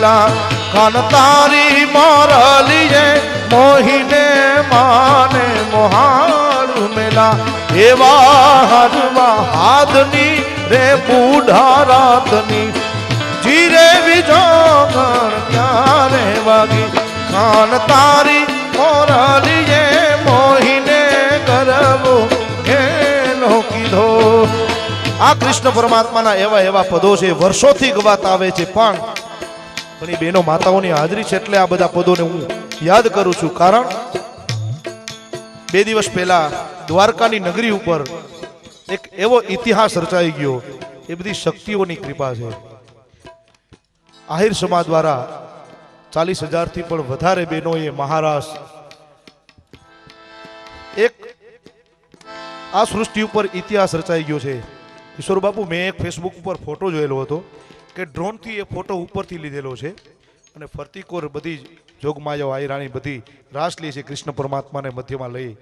મેલા કાન તારી મોરલીએ મોહીને માને મોહાળ મેલા એવા હરવા હાથની રે બુઢા રાતની જીરે વિજોગણ ક્યારે વાગી કાન તારી મોરલીએ મોહીને કરવો એનો કીધો. આ કૃષ્ણ પરમાત્માના એવા એવા પદો છે, વર્ષોથી ગવાતા આવે છે, પણ ઘણી બહેનો માતાઓની હાજરી છે એટલે આ બધા પદોને હું યાદ કરું છું. કારણ 2 દિવસ પહેલા દ્વારકાની નગરી ઉપર એક એવો ઇતિહાસ રચાઈ ગયો. એ બધી શક્તિઓની કૃપા છે. આહિર સમાજ દ્વારા 40,000 થી પણ વધારે બહેનોએ મહારાષ્ટ્ર એક આ સૃષ્ટિ ઉપર ઇતિહાસ રચાઈ ગયો છે. ઈશ્વર બાપુ, મેં એક ફેસબુક ઉપર ફોટો જોયેલો હતો કે ડ્રોનથી એ ફોટો ઉપરથી લીધેલો છે અને ફરતી કોર બધી જોગમાયાઓ આયરાણી બધી રાસ લે છે કૃષ્ણ પરમાત્માને મધ્યમાં લઈ,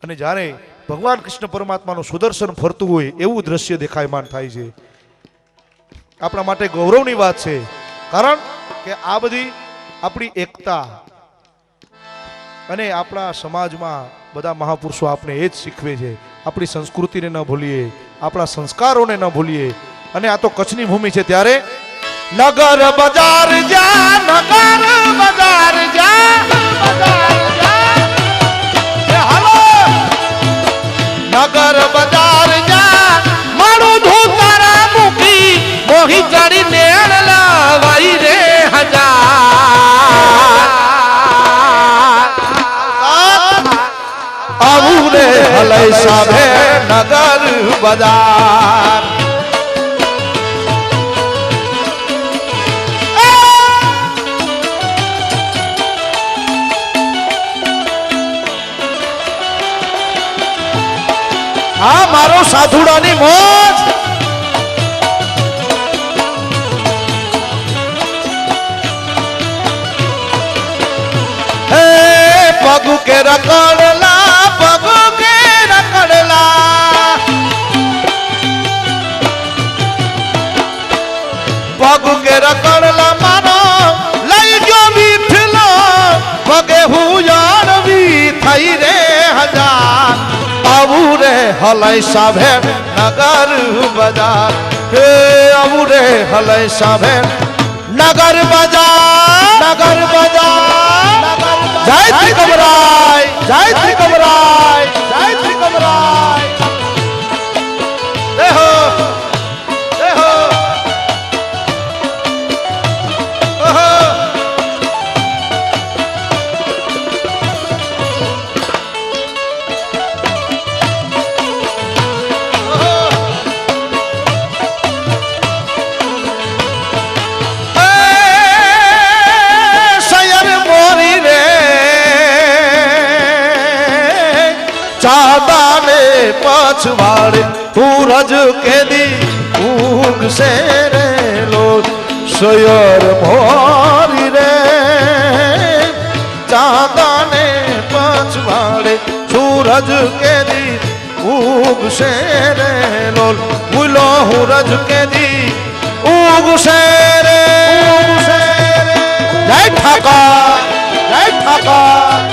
અને જ્યારે ભગવાન કૃષ્ણ પરમાત્માનું સુદર્શન ફરતું હોય એવું દ્રશ્ય દેખાયમાન થાય છે. આપણા માટે ગૌરવની વાત છે, કારણ કે આ બધી આપણી એકતા અને આપણા સમાજમાં બધા મહાપુરુષો આપણે એ જ શીખવે છે. આપણી સંસ્કૃતિને ન ભૂલીએ, આપણા સંસ્કારોને ન ભૂલીએ. અને આ તો કચ્છની ભૂમિ છે, ત્યારે નગર બજાર જા, નગર બજાર જા, નગર બજાર જા, મારું ધોતારા મૂકી મોહી ચડી નેણ લાવાઈ રે હજાર. આવું રે હલઈ સાબે નગર બજાર. આ મારો સાધુડાની મોજ. હે પગ કે રકડલા, પગ કે રકડલા, પગ કે રકડલા મારો લઈ ગયો મીઠલો, પગે હું જાણવી થઈ રે હજાર. આવું રે હલઈ સાભે નગર બજાર. હે આવું રે હલઈ સાભે નગર બજાર, નગર બજાર. જય શ્રી કમરાય, જય શ્રી કમરાય, જય શ્રી કમરાય. દેહો દેહો ચાદાને પછવાડે સૂરજ કેદી ઊગશે રે લો, સયર મોરી રે. ચાદાને પછવાડે સૂરજ કેદી ઊગશે રે લો, ભૂલો સૂરજ કેદી ઊગશે રે. જય ઠાકર, જય ઠાકર.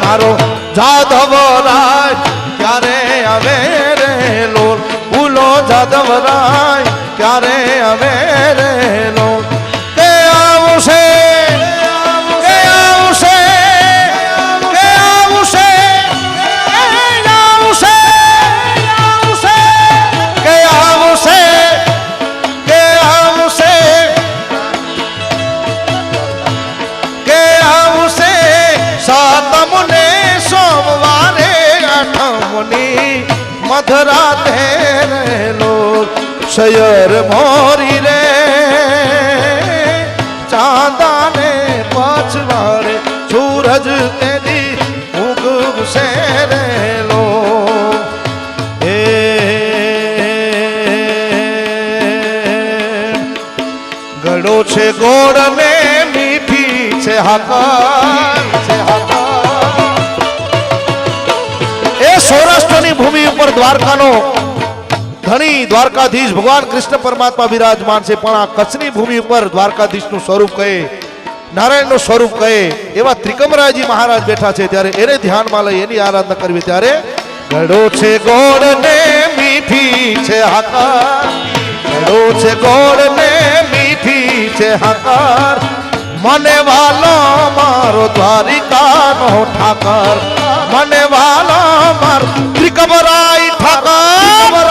મારો જાદવ રાય ક્યારે આવે રે લોલ, ભૂલો જાદવ રાય ક્યારે આવે રે લોલ. તે આવશે, તે આવશે, તે આવશે, આવશે, આવશે, કે આવશે, કે આવશે. મધરાતે રેલો શયર મોરી રે ચાંદાને પછવાડે સૂરજ તેદી ઉગશે રેલો એ ગળો છે ગોળ ને મીઠી છે હાકર એ સૌરાષ્ટ્રની ભૂમિ ઉપર દ્વારકાનો ધણી દ્વારકાધીશ ભગવાન કૃષ્ણ પરમાત્મા વિરાજમાન છે પણ આ કચ્છની ભૂમિ ઉપર દ્વારકાધીશનું સ્વરૂપ કહે નારાયણનું સ્વરૂપ કહે એવા ત્રિકમરાયજી મહારાજ બેઠા છે ત્યારે એને ધ્યાનમાં લઈ એની આરાધના કરવી ત્યારે ગળો છે ગોળ ને મીઠી છે હાકર ગળો છે ગોળ ને મીઠી છે હાકર મને વાલો મારો દ્વારિકાનો ઠાકર મને વાલો મારો ત્રિકમરાય ઠાકર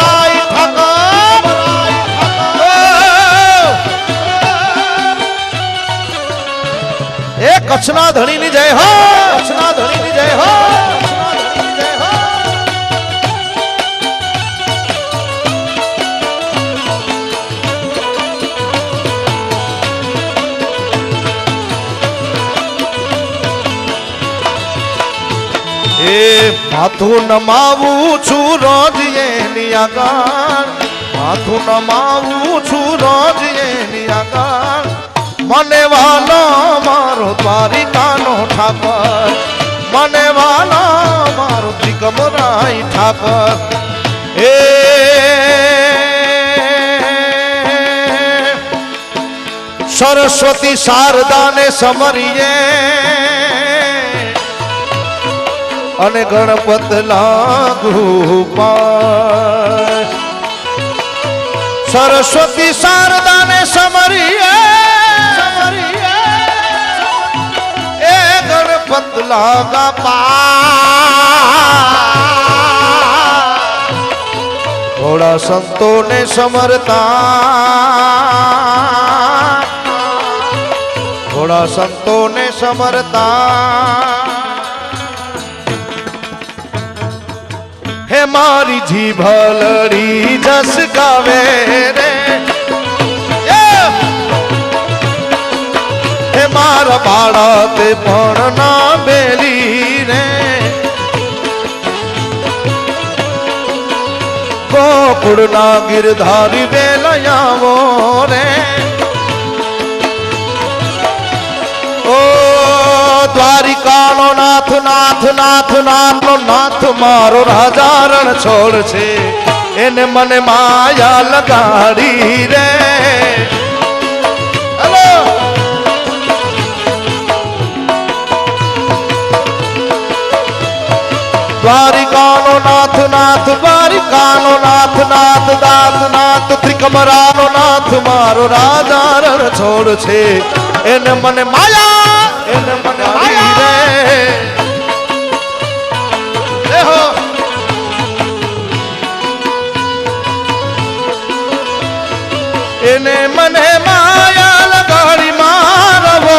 એ કચ્છના ધણીની જય હો કચ્છના ધણીની જય હો એ માથું નમાવું છું રોજ એની આગળ માથું નમાવું છું રોજ એની આગળ મને વાલો મારો દ્વારિકાનો ઠાકર મને વાલો મારો ત્રિકમરાય ઠાકર એ સરસ્વતી શારદાને સમરીએ અને ગણપત લાગુ પાય સરસ્વતી શારદાને સમરીએ એ ગણપત લાગા પાય થોડા સંતોને સમરતા થોડા સંતોને સમરતા હે મારી જીભલડી જસ ગાવે રે હે મારા બાળા તે પણ ના બેલી રે ગોકુળના ગિરધારી વેલયાવો રે ઓ દ્વારિકાનો નાથ નાથ નાથ નાથ નો નાથ મારો રાજા રણ છોડ છે એને મને માયા લગાડી રે હેલો દ્વારિકાનો નાથ નાથ દ્વારિકાનો નાથ નાથ દાત નાથ ત્રિકમરાનો નાથ મારો રાજા રણ છોડ છે એને મને માયા એને મને માયા રે હો એને મને માયા લગાડી મારવો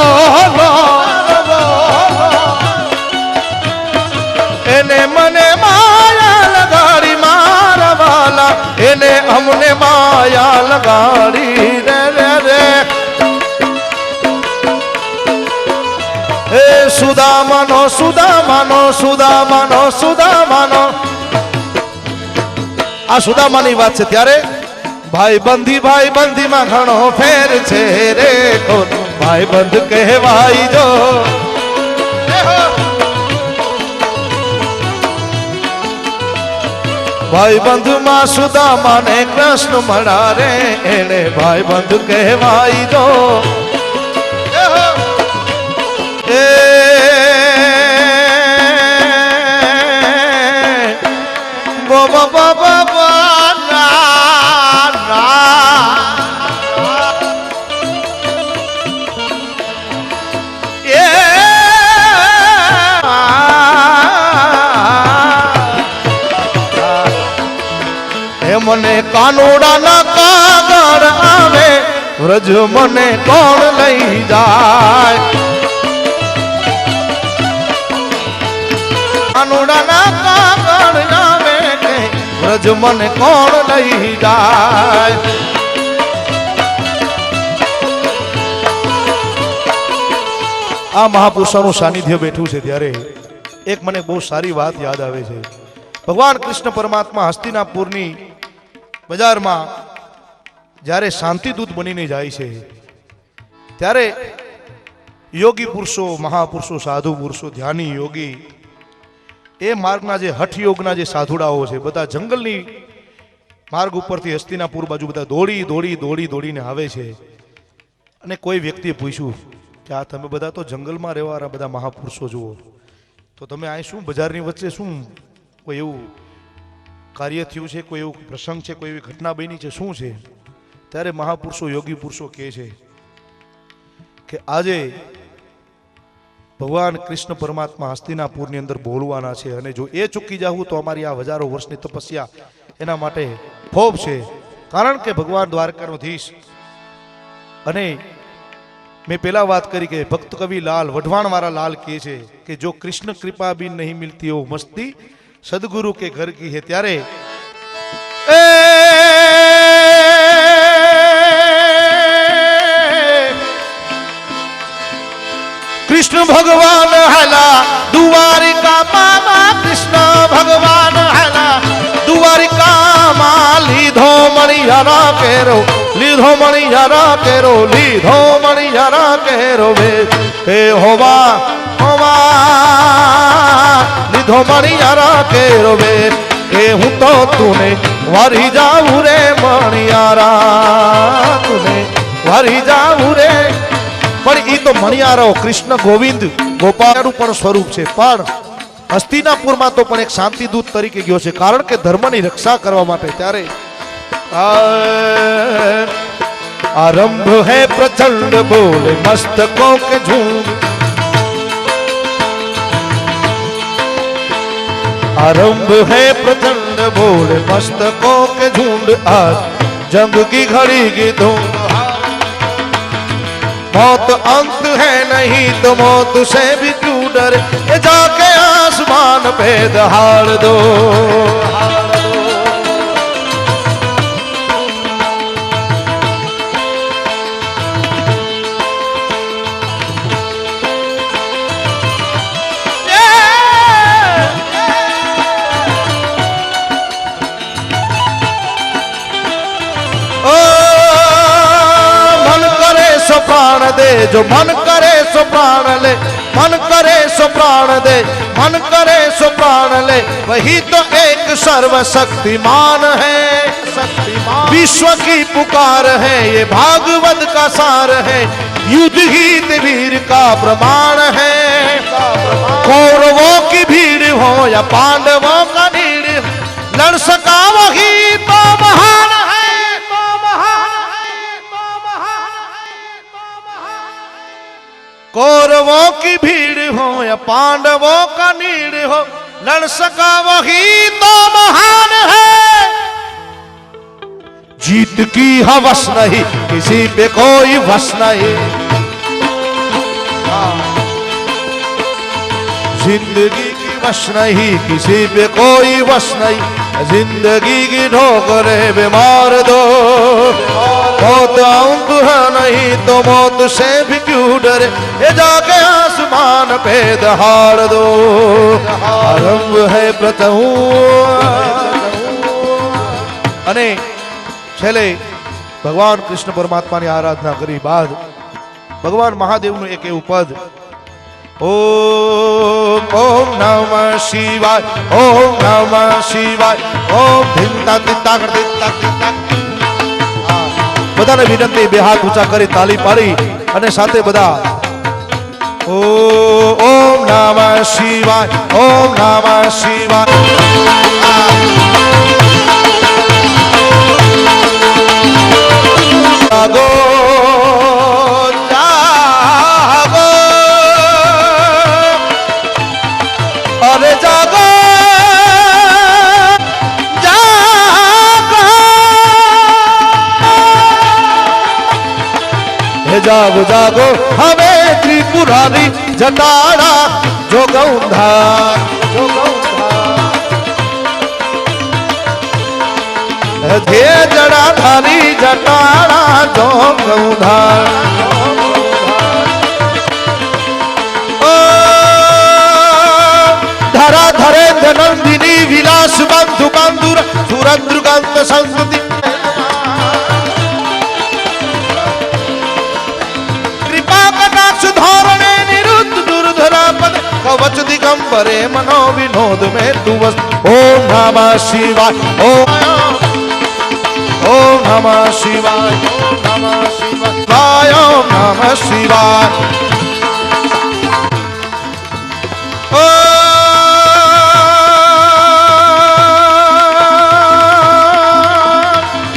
એને મને માયા લગાડી મારવાલા એને અમને માયા લગાડી રે રે રે હે સુદામાનો સુદામાનો સુદામાનો સુદામાનો આ સુદામાની વાત છે ત્યારે ભાઈ બંધીમાં ઘણો ફેર છે રે કોણ ભાઈ બંધ કહેવાય જો ભાઈ બંધમાં સુદામાને કૃષ્ણ મળ્યા રે એને ભાઈ બંધ કહેવાય જો એ બાબા બાબા ના મને કાનોડાના કાગળ આવે વ્રજ મને કોણ લઈ જાય કાનોડાના કાગળ આવે ब्रज मन कौन लई जाय। आ महापुरुषोનું સાનિધ્ય બેઠું છે ત્યારે એક મને બહુ સારી વાત યાદ આવે છે। ભગવાન કૃષ્ણ પરમાત્મા હસ્તિનાપુરની બજારમાં જ્યારે શાંતિદૂત બનીને જાય છે ત્યારે યોગી પુરુષો, મહાપુરુષો, સાધુ પુરુષો, ધ્યાની યોગી, એ માર્ગના જે હઠ યોગના જે સાધુડાઓ છે બધા જંગલની માર્ગ ઉપરથી હસ્તિનાપુર બાજુ બધા દોડીને આવે છે। અને કોઈ વ્યક્તિએ પૂછ્યું કે આ તમે બધા તો જંગલમાં રહેવાના બધા મહાપુરુષો જુઓ, તો તમે અહીં શું બજારની વચ્ચે શું કોઈ એવું કાર્ય થયું છે, કોઈ એવું પ્રસંગ છે, કોઈ એવી ઘટના બની છે, શું છે? ત્યારે મહાપુરુષો, યોગી પુરુષો કહે છે કે આજે ભગવાન કૃષ્ણ પરમાત્મા હસ્તિનાપુરની અંદર બોલવાના છે અને જો એ ચૂકી જાવું તો અમારી આ હજારો વર્ષની તપસ્યા એના માટે ફોબ છે। કારણ કે ભગવાન દ્વારકાનો ધીશ, અને मैं पहला बात करी के भक्त कवि लाल वढवाण वाला लाल कहे छे कि जो कृष्ण कृपा भी नहीं मिलती हो मस्ती सदगुरु के घर की है। त्यारे कृष्ण भगवान हला द्वारिका मामा, कृष्ण भगवान हला द्वारिका मां, लीधो मणियारा केरो, लीधो मणियारा केरो, लीधो मणियारा केरो वे हे होवा होवा, लीधो मणियारा केरो वे हे हूँ तो तूने वारी जाऊ रे मणियारा, तूने वारी जाऊ रे। पण ई तो मणियारो कृष्ण गोविंद गोपाल पण स्वरूप छे, पण हस्तिनापुરમાં તો પણ એક શાંતિદૂત તરીકે ગયો છે, કારણ કે ધર્મની રક્ષા કરવા માટે। ત્યારે आरंभ है प्रचंड बोले मस्तकों के झुंड, आरंभ है प्रचंड बोले मस्तकों के झुंड, आज जंग की घड़ी की धूम, मौत अंत है नहीं तो मौत से भी क्यों डरे, ये जाके आसमान पे दहाड़ दो। प्राण दे जो मन करे सो प्राण ले, मन करे सो प्राण दे, मन करे सो प्राण ले, वही तो एक सर्वशक्तिमान है, शक्तिमान विश्व की पुकार है, ये भागवत का सार है, युद्ध गीत वीर का प्रमाण है। कौरवों की भीड़ हो या पांडवों का नीड़, लड़ सका वही तो महान है। कौरवों की भीड़ हो या पांडवों का नीड़ हो, लड़ सका वही तो महान है। जीत की हवस नहीं किसी पे कोई वस नहीं, जिंदगी की वश नहीं किसी पे कोई वश नहीं, जिंदगी की ठोकरे बीमार दो, मौत अंत है नहीं तो मौत से भी क्यों डरे, ये जाके आसमान पे दहाड़ दो। आरंभ है અને છેલ્લે ભગવાન કૃષ્ણ પરમાત્માની આરાધના કરી બાદ ભગવાન મહાદેવનું એક એવું પદ, ओम ओम नमः शिवाय, ओम नमः शिवाय, ओम धिंता तित्ता कर तित्ता तित्ता। બધાને વિનંતી બે હાથ ઊંચા કરી તાલી પાડી અને સાથે બધા ઓમ નમઃ શિવાય, ઓમ નમઃ શિવાય। જાગો જાગો અરે જાગો जागो जागो हमें त्रिपुरारी जटाड़ा जो गौंधा हे जड़ाधारी जटाड़ा जोग उधार धरा धरे धनंदिनी विलास बंधु बंधुर सुरद्रुगंत संस्कृति कृपा कटाक्ष धोरणे निरुद्ध दुर्धरा पद कवच दिगंबरे मनो विनोद में तु वस ओम नमः शिवाय ओम नमः शिवाय ओम नमः शिवाय ओम नमः शिवाय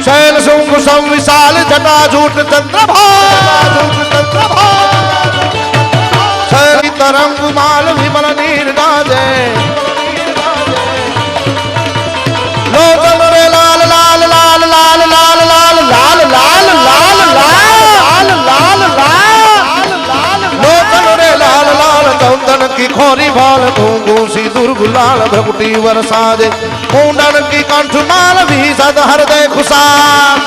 शैल शुंभ संविशाल जटाजूट चंद्रभा शैल तरंग माल विमल नीर गाजे लोचन रे लाल लाल लाल लाल लाल लाल लाल लाल लाल लाल लाल लाल लोचन रे लाल लाल चंदन की खोरी भाल घूंघू सी दुर्गुलाल भ्रकुटी वरसाजे कुंडन की कंठ माल भी सद हृदय खुशाल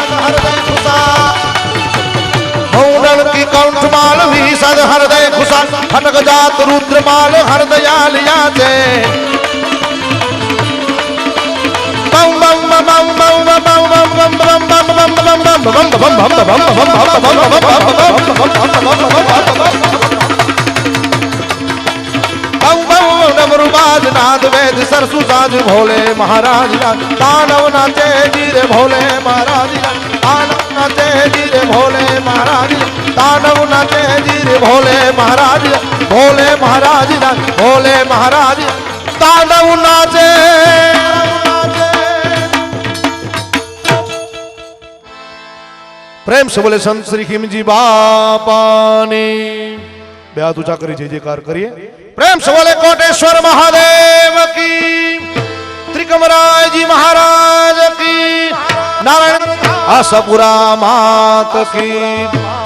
कुंडन की कंठ माल भी सद हृदय खुशाल खटक जात रुद्र माल हृदयाल याचे बम बम बम बम बम बम बम बम बम बम बम बम डमरुबाज नाद वेद सरसु साज भोले महाराज तांडव नाचे जीरे भोले महाराज तांडव नाचे जीरे भोले महाराज तांडव नाचे जीरे भोले महाराज भोले महाराज भोले महाराज तांडव नाचे प्रेम से बोले संत श्री खिमजी बापानी बे हाथ ऊंचा करी जय जयकार करिए प्रेम से बोले कोटेश्वर महादेव की त्रिकमराय जी महाराज की नारायण आशापुरा मात की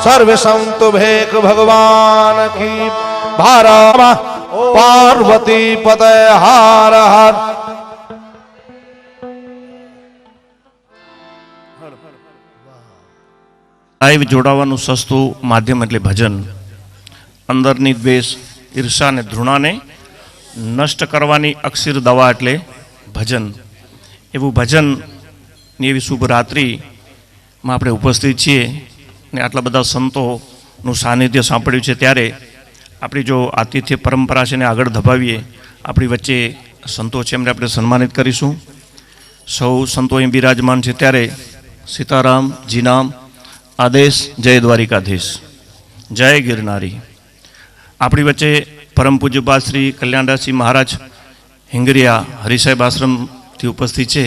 सर्व संत भेक भगवान की भारा पार्वती पते हार हार લાઈવ જોડાવાનું સસ્તું માધ્યમ એટલે ભજન અંદરની દ્વેષ ઈર્ષા અને ધૃણાને નષ્ટ કરવાની અક્ષીર દવા એટલે ભજન એવું ભજનની એવી શુભ રાત્રિમાં આપણે ઉપસ્થિત છીએ અને આટલા બધા સંતોનું સાનિધ્ય સાંપડ્યું છે ત્યારે આપણી જો આતિથ્ય પરંપરા છે એને આગળ ધપાવીએ આપણી વચ્ચે સંતો છે એમને આપણે સન્માનિત કરીશું સૌ સંતો અહીં બિરાજમાન છે ત્યારે સીતારામ જીનામ આદેશ જય દ્વારિકાધીશ જય ગિરનારી આપણી વચ્ચે પરમ પૂજ્યપાદ શ્રી કલ્યાણદાસજી મહારાજ હિંગરિયા હરિસાહેબ આશ્રમથી ઉપસ્થિત છે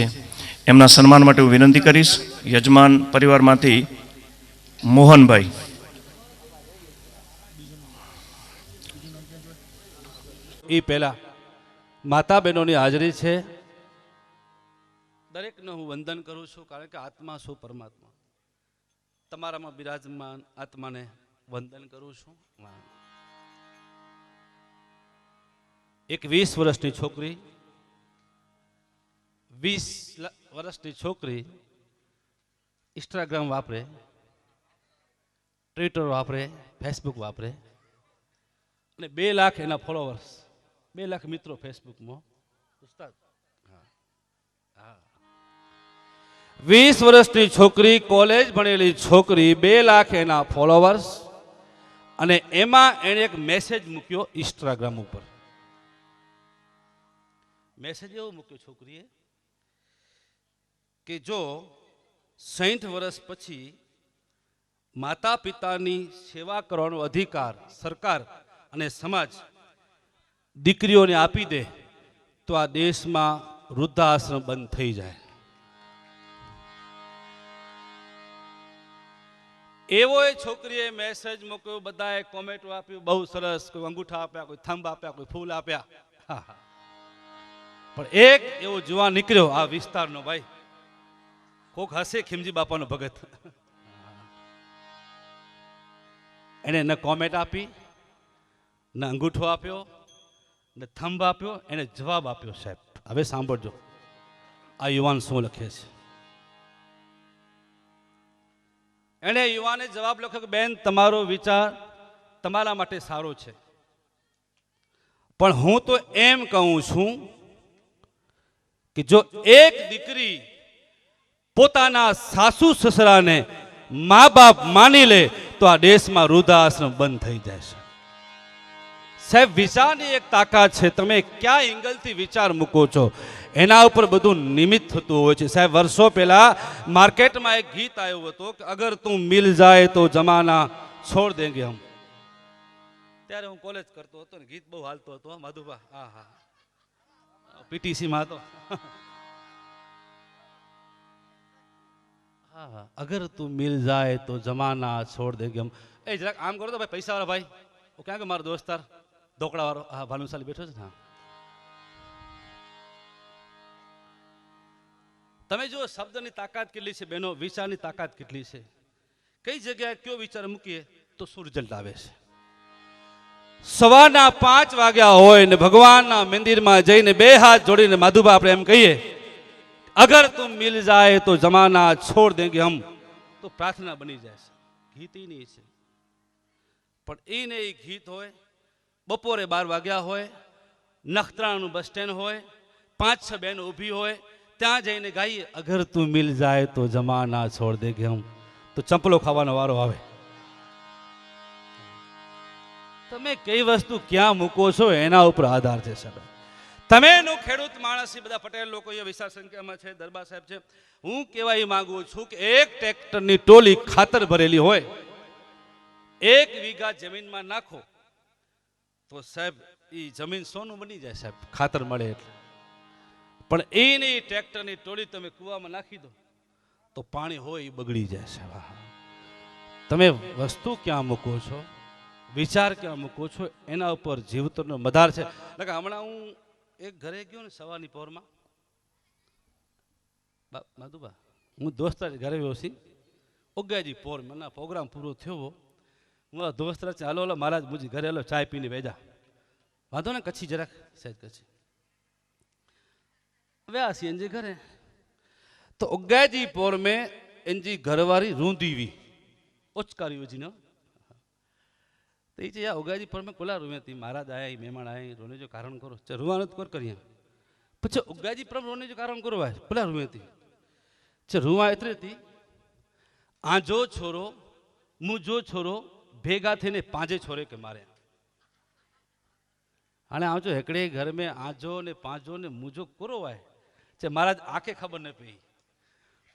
એમના સન્માન માટે હું વિનંતી કરીશ યજમાન પરિવારમાંથી મોહનભાઈ એ પહેલા માતા બહેનોની હાજરી છે દરેકને હું વંદન કરું છું કારણ કે આત્મા છું પરમાત્મા તમારામાં બિરાજમાન આત્માને વંદન કરું છું એક 20 વર્ષની છોકરી 20 વર્ષની છોકરી ઇન્સ્ટાગ્રામ વાપરે ટ્વિટર વાપરે ફેસબુક વાપરે અને 2 લાખ એના ફોલોવર્સ 2 લાખ મિત્રો ફેસબુકમાં ઉસ્તાદ 20 વર્ષની છોકરી કોલેજ ભણેલી છોકરી 2 લાખ એના ફોલોવર્સ અને એમાં એણે એક મેસેજ મૂક્યો ઇન્સ્ટાગ્રામ ઉપર મેસેજ એવો મૂક્યો છોકરીએ કે જો 60 વર્ષ પછી માતા પિતાની સેવા કરવાનો અધિકાર સરકાર અને સમાજ દીકરીઓને આપી દે તો આ દેશમાં વૃદ્ધાશ્રમ બંધ થઈ જાય એવો એ છોકરીએ મેસેજ મૂક્યો બધાએ કોમેન્ટો આપ્યું બહુ સરસ કોઈ અંગૂઠા આપ્યા કોઈ થંભ આપ્યા કોઈ ફૂલ આપ્યા પણ એક એવો જુવાન નીકળ્યો આ વિસ્તારનો ભાઈ કોક હશે ખીમજી બાપાનો ભગત એને ન કોમેન્ટ આપી ન અંગૂઠો આપ્યો ને થંભ આપ્યો એને જવાબ આપ્યો સાહેબ હવે સાંભળજો આ યુવાન શું લખે છે એણે યુવાને જવાબ લખ્યો કે બેન, તમારો વિચાર તમારા માટે સારો છે, પણ હું તો એમ કહું છું કે જો એક દીકરી પોતાના સાસુ સસરાને મા બાપ માની લે તો આ દેશમાં વૃદ્ધાશ્રમ બંધ થઈ જાય છે. સાહેબ, વિચારની એક તાકાત છે. તમે ક્યાં એંગલથી વિચાર મૂકો છો એના ઉપર બધું નિમિત્ત થતું હોય છે. સાહેબ, વર્ષો પહેલા માર્કેટમાં એક ગીત આવ્યું હતું કે અગર તું મિલ જાય તો જમાના છોડ દેંગે હમ. ત્યારે હું કોલેજ કરતો હતો ને ગીત બહુ હાલતો હતો માધુભા. હા હા, પીટીસીમાં હતો. હા હા, અગર તું મિલ જાય તો જમાના છોડ દેંગે હમ. એ જરાક આમ કરો તો ભાઈ, પૈસાવાળા ભાઈ. હું ક્યાં કે મારો દોસ્તાર ઢોકળા વાળો, હા, ભાનુશાલી બેઠો છે. હા, તમે જુઓ શબ્દની તાકાત કેટલી છે બહેનો, વિચારની તાકાત કેટલી છે. કઈ જગ્યાએ કયો વિચાર મૂકીએ તો શું રિઝલ્ટ આવે છે. સવારના 5 વાગ્યા હોય ને ભગવાનના મંદિરમાં જઈને 2 હાથ જોડીને માધુભા આપણે એમ કહીએ, અગર તું મિલ જાય તો જમાના છોડ દેંગે હમ, તો પ્રાર્થના બની જાય છે. ગીત ઈ નહીં છે, પણ એ ને એ ગીત હોય. બપોરે 12 વાગ્યા હોય, નખત્રાણાનું બસ સ્ટેન્ડ હોય, 5-6 બહેનો ઊભી હોય, ત્યાં જઈને ગાઈએ અગર તું મિલ જાય તો જમાના છોડ દેંગે હમ, તો ચંપલો ખાવાનો વારો આવે. તમે કઈ વસ્તુ ક્યાં મૂકો છો એના ઉપર આધાર છે સાહેબ. તમે નો ખેડૂત માણસ, બધા પટેલ લોકો અહીંયા વિશાળ સંખ્યામાં છે, દરબાર સાહેબ છે. હું કહેવા એ માંગુ છું કે એક ટ્રેક્ટરની ટોલી ખાતર ભરેલી હોય, 1 વીઘા જમીનમાં નાખો તો સાહેબ એ જમીન સોનું બની જાય સાહેબ, ખાતર મળે એટલે. પણ એની ટ્રેક્ટરની ટોળી તમે કૂવામાં નાખી દો તો પાણી હોય એ બગડી જાય સાહેબ. તમે વસ્તુ ક્યાં મૂકો છો, વિચાર ક્યાં મૂકો છો એના ઉપર જીવતરનો મધાર છે. હમણાં હું એક ઘરે ગયો ને સવારની પહોરમાં, માધુબા હું દોસ્તાર ઘરે ગયો છી, ઓગાજી પોર મને પ્રોગ્રામ પૂરો થયો. હું દોસ્તાર છે, હાલો મહારાજ મુજી ઘરે હાલો ચાય પીને બેજા. વાંધો ને કચ્છી જરાક સહેજ કચ્છી. હવે આ સીએનજી ઘરે તો ઓગાજી પોર મેં એનજી ઘરવાળી रूंदीवी ओचकारी वजीनो तो ये या ओगाजी पर में कोला रुवे थी महाराज आया मेहमान आए रोने जो कारण करो च रुवानो तो कर करिया પછી ઓગાજી પર રોને જો કારણ કરો ભાઈ કોલા रुवे थी च रुवा इतरे थी आजो छोरो मुजो छोरो भेगा थीने पांचे छोरे के मारे आने आजो हेकड़े घर में आजो ने पांचो ने मुजो करो है चे महाराज आके खबर न पई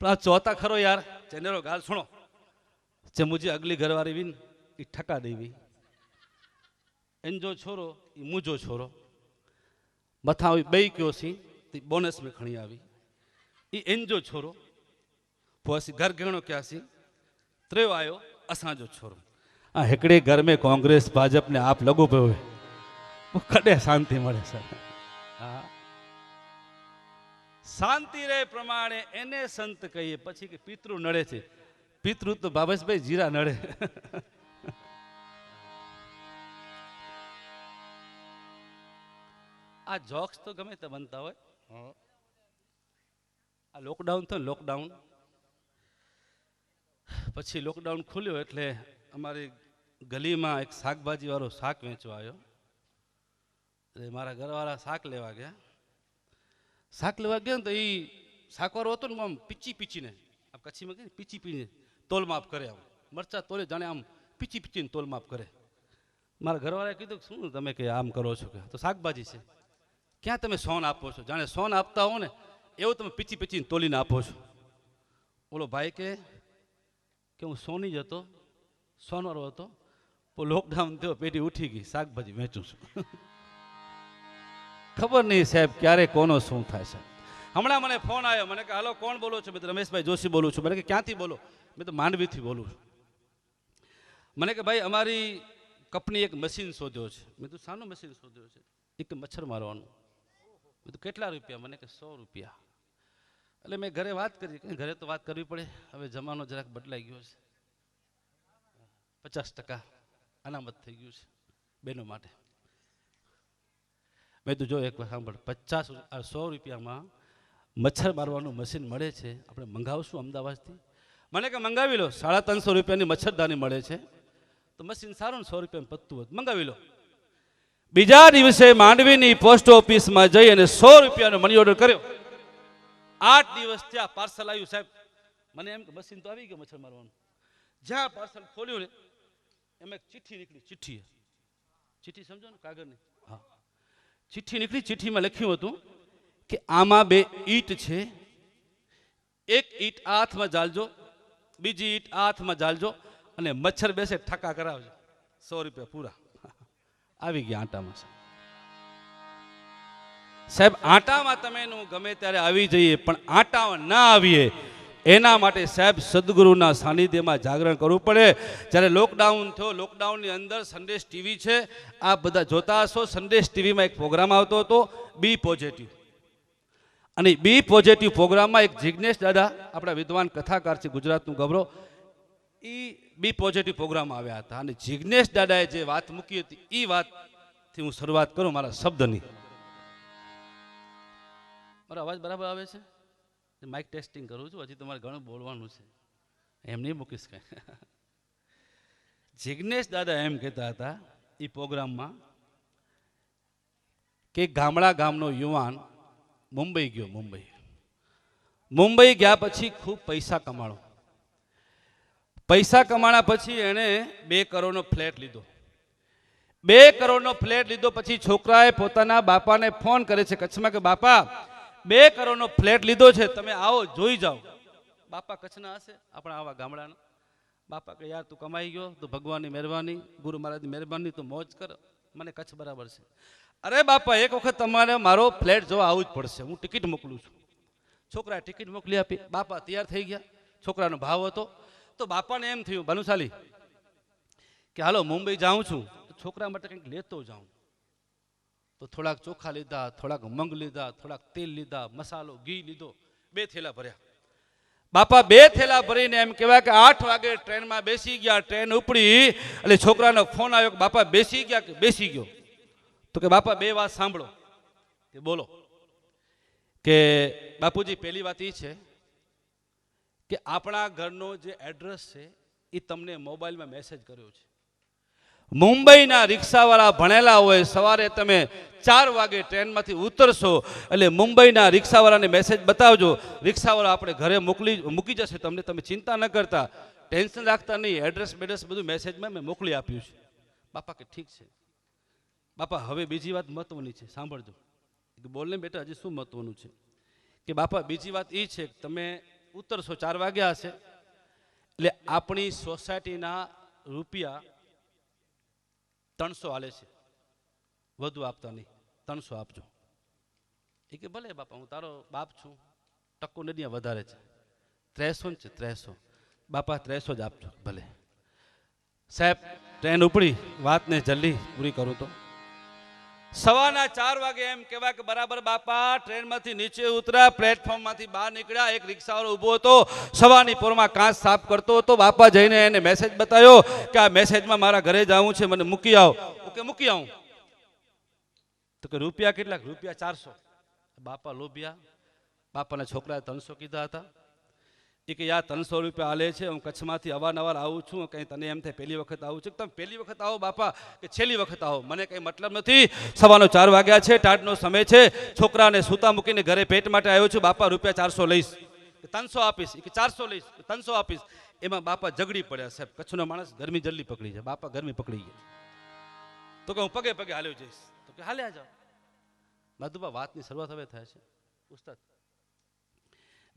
पर चौथा खरो यार चेनेरो गाल सुनो चे मुझे अगली घरवारी विन ई ठका देवी एंजो छोरो ई मुजो छोरो मथा बई क्यों सी बोनस में खणी आवी ई एंजो छोरो पोसी घर गणो क्या सी त्रेव आयो असांजो छोरो आ हेकड़े घर में कांग्रेस भाजप ने आप लगो पे हुए वो कदे शांति मळे सर हाँ शांति रे प्रमाणे एने संत कहिए पछी के पितृ नड़े छे पितृ तो बाबस भाई जीरा नड़े आ जोक्स तो गमे ते बनता होय आ लॉकडाउन तो लॉकडाउन पछी लॉकडाउन खुल्यो एटले अमारी गली में एक शाकभाजी वाळो शाक वेचवा आव्यो એટલે મારા ઘરવાળા શાક લેવા ગયા તો એ શાકવાળો હતો ને આમ પીચી પીચીને આમ કચ્છીમાં કહે ને પીચી પીને તોલ માપ કરે આમ મરચા તોલે જાણે આમ પીચી પીચીને તોલ માપ કરે મારા ઘરવાળાએ કીધું શું તમે કે આમ કરો છો કે તો શાકભાજી છે ક્યાં તમે સોન આપો છો જાણે સોન આપતા હો ને એવું તમે પીચી પીચીને તોલીને આપો છો ઓલો ભાઈ કે હું સોની જ હતો સોનવાળો હતો લોકડાઉન થયો પેટી ઉઠી ગઈ શાકભાજી વેચું છું खबर नहीं साहब क्यारे कोनो शू थाय छे हमणा मने फोन आयो मने के हालो कोण बोलो छो मैं तो रमेश भाई जोशी बोलू छूं मने के क्यांथी बोलो मैं तो मांडवी थी बोलू छूं मने के भाई अमारी कंपनी एक मशीन शोध्यो छे मैं तो सानो मशीन शोध्यो छे एक मच्छर मारवानुं मैं तो केटला रुपया मने के 100 रुपया એટલે મેં ઘરે વાત કરી કે ઘરે તો વાત કરવી પડે હવે જમાનો જરાક બદલાઈ ગયો છે 50% અનામત થઈ ગયું છે બેનો માટે मैं तो जो एक सांभळ 100 रुपया में मच्छर मारवानुं मशीन मळे छे आपणे मंगावशुं अमदावादथी મને કે મંગાવી લો, 350 રૂપિયાની મચ્છરદાની મળે છે, તો મશીન સારું ને 100 રૂપિયામાં પતતું હોય, મંગાવી લો. બીજા દિવસે માંડવીની પોસ્ટ ઓફિસમાં જઈ અને 100 રૂપિયાનો મની ઓર્ડર કર્યો. 8 દિવસ ત્યાં પાર્સલ આવ્યું સાહેબ. મને એમ કે મશીન તો આવી ગયું મચ્છર મારવાનું. જ્યાં પાર્સલ ખોલ્યું ને એમાં એક ચિઠ્ઠી નીકળી. ચિઠ્ઠી સમજો ને, કાગળની. હા, ચિઠ્ઠી નીકળી. ચિઠ્ઠીમાં લખ્યું હતું કે આમાં 2 ઈંટ છે, એક ઈંટ આ હાથમાં ઝાલજો, બીજી ઈંટ આ હાથમાં ઝાલજો અને મચ્છર બેસે ઠાકા કરાવજો, 100 રૂપિયા પૂરા. આવી ગયા આટામાં સાહેબ. આટામાં તમે ગમે ત્યારે આવી જઈએ, પણ આટામાં ના આવીએ એના માટે સાહેબ સદગુરુના સાનિધ્યમાં જાગરણ કરવું પડે. જ્યારે લોકડાઉન થયો, લોકડાઉનની અંદર સંદેશ ટીવી છે, આ બધા જોતા હશો. સંદેશ ટીવીમાં એક પ્રોગ્રામ આવતો હતો બી પોઝિટિવ, અને બી પોઝિટિવ પ્રોગ્રામમાં એક જિજ્ઞેશ દાદા, આપણા વિદ્વાન કથાકાર છે, ગુજરાતનું ગૌરવ, એ બી પોઝિટિવ પ્રોગ્રામમાં આવ્યા હતા. અને જિજ્ઞેશ દાદાએ જે વાત મૂકી હતી એ વાતથી હું શરૂઆત કરું મારા શબ્દની. મારો અવાજ બરાબર આવે છે? માઇક ટેસ્ટિંગ કરું છું, હજી તમારે ઘણું બોલવાનું છે, એમ નહીં મૂકીશ કઈ. જિજ્ઞેશ દાદા એમ કહેતા હતા એ પ્રોગ્રામમાં કે ગામનો યુવાન મુંબઈ ગયો. મુંબઈ ગયા પછી ખૂબ પૈસા કમાણો. પૈસા કમાણા પછી એણે 2 કરોડનો ફ્લેટ લીધો. 2 કરોડનો ફ્લેટ લીધો પછી છોકરાએ પોતાના બાપાને ફોન કરે છે કચ્છમાં કે બાપા 2 કરોડનો ફ્લેટ લીધો છે, તમે આવો જોઈ જાઓ. બાપા કચ્છના હશે, આપણા આવા ગામડાના. બાપા કે યાર તું કમાઈ ગયો, તો ભગવાનની મહેરબાની, ગુરુ મહારાજની મહેરબાની, તું મોજ કર, મને કચ્છ બરાબર છે. અરે બાપા એક વખત તમારે મારો ફ્લેટ જોવા આવવું જ પડશે, હું ટિકિટ મોકલું છું. છોકરાએ ટિકિટ મોકલી આપી. બાપા તૈયાર થઈ ગયા. છોકરાનો ભાવ હતો. તો બાપાને એમ થયું ભાનુશાલી કે હાલો મુંબઈ જાઉં છું, તો છોકરા માટે કંઈક લેતો જાઉં. તો થોડાક ચોખા લીધા, થોડાક મંગ લીધા, થોડાક તેલ લીધા, મસાલો, ઘી લીધો, 2 થેલા ભર્યા. બાપા 2 થેલા ભરીને એમ કહેવાય કે 8 વાગે ટ્રેનમાં બેસી ગયા. ટ્રેન ઉપડી એટલે છોકરાનો ફોન આવ્યો કે બાપા બેસી ગયા? કે બેસી ગયો. તો કે બાપા 2 વાત સાંભળો. કે બોલો. કે બાપુજી પહેલી વાત એ છે કે આપણા ઘરનો જે એડ્રેસ છે એ તમને મોબાઈલમાં મેસેજ કર્યો છે. મુંબઈના રિક્ષાવાળા ભણેલા હોય, સવારે તમે 4 વાગે ટ્રેનમાંથી ઉતરશો એટલે મુંબઈના રિક્ષાવાળાને મેસેજ બતાવજો, રિક્ષાવાળા આપણે ઘરે મૂકી જશે તમને, તમે ચિંતા ન કરતા, ટેન્શન રાખતા નહીં, એડ્રેસ બધું મેસેજમાં મેં મોકલી આપ્યું છે. બાપા કે ઠીક છે. બાપા હવે બીજી વાત મહત્વની છે, સાંભળજો. બોલને બેટા હજી શું મહત્વનું છે? કે બાપા બીજી વાત એ છે કે તમે ઉતરશો 4 વાગ્યા હશે એટલે આપણી સોસાયટીના રૂપિયા 300 હાલે છે, વધુ આપતા નહીં, 300 આપજો. એ કે ભલે બાપા હું તારો બાપ છું, ટકો નદીયા વધારે છે, 300 છે 300. બાપા 300 જ આપજો ભલે. સાહેબ ટ્રેન ઉપડી, વાતને જલ્દી પૂરી કરું તો સવારના 4 વાગે એમ કહેવાય કે બરાબર બાપા ટ્રેનમાંથી નીચે ઉતર્યા, પ્લેટફોર્મમાંથી બહાર નીકળ્યા. એક રિક્ષાવાળો ઊભો હતો, સવારની પોરમાં કાચ સાફ કરતો હતો. બાપા જઈને એને મેસેજ બતાવ્યો કે આ મેસેજમાં મારા ઘરે જવું છે, મને મૂકી આવો. ઓકે મૂકી આવું. તો કે રૂપિયા કેટલા? રૂપિયા 400. બાપા લોભ્યા. બાપાના છોકરાએ 300 કીધા હતા. એ કે યાર 300 રૂપિયા હાલે છે, હું કચ્છમાંથી અવારનવાર આવું છું, કંઈ તને એમ થાય પહેલી વખત આવું છું? તમે પહેલી વખત આવો બાપા કે છેલ્લી વખત આવો, મને કંઈ મતલબ નથી. સવારનો 4 વાગ્યા છે, ટાઢનો સમય છે, છોકરાને સૂતા મૂકીને ઘરે પેટ માટે આવ્યો છું. બાપા રૂપિયા 400 લઈશ. 300 આપીશ. કે 400 લઈશ. 300 આપીશ. એમાં બાપા ઝઘડી પડ્યા. સાહેબ કચ્છનો માણસ ગરમી જલ્દી પકડી જાય. બાપા ગરમી પકડી ગયા. તો કે હું પગે પગે હાલ્યો જઈશ. તો કે હાલ્યા જાઓ. માધુબા વાતની શરૂઆત હવે થાય છે. ઉસ્તાદ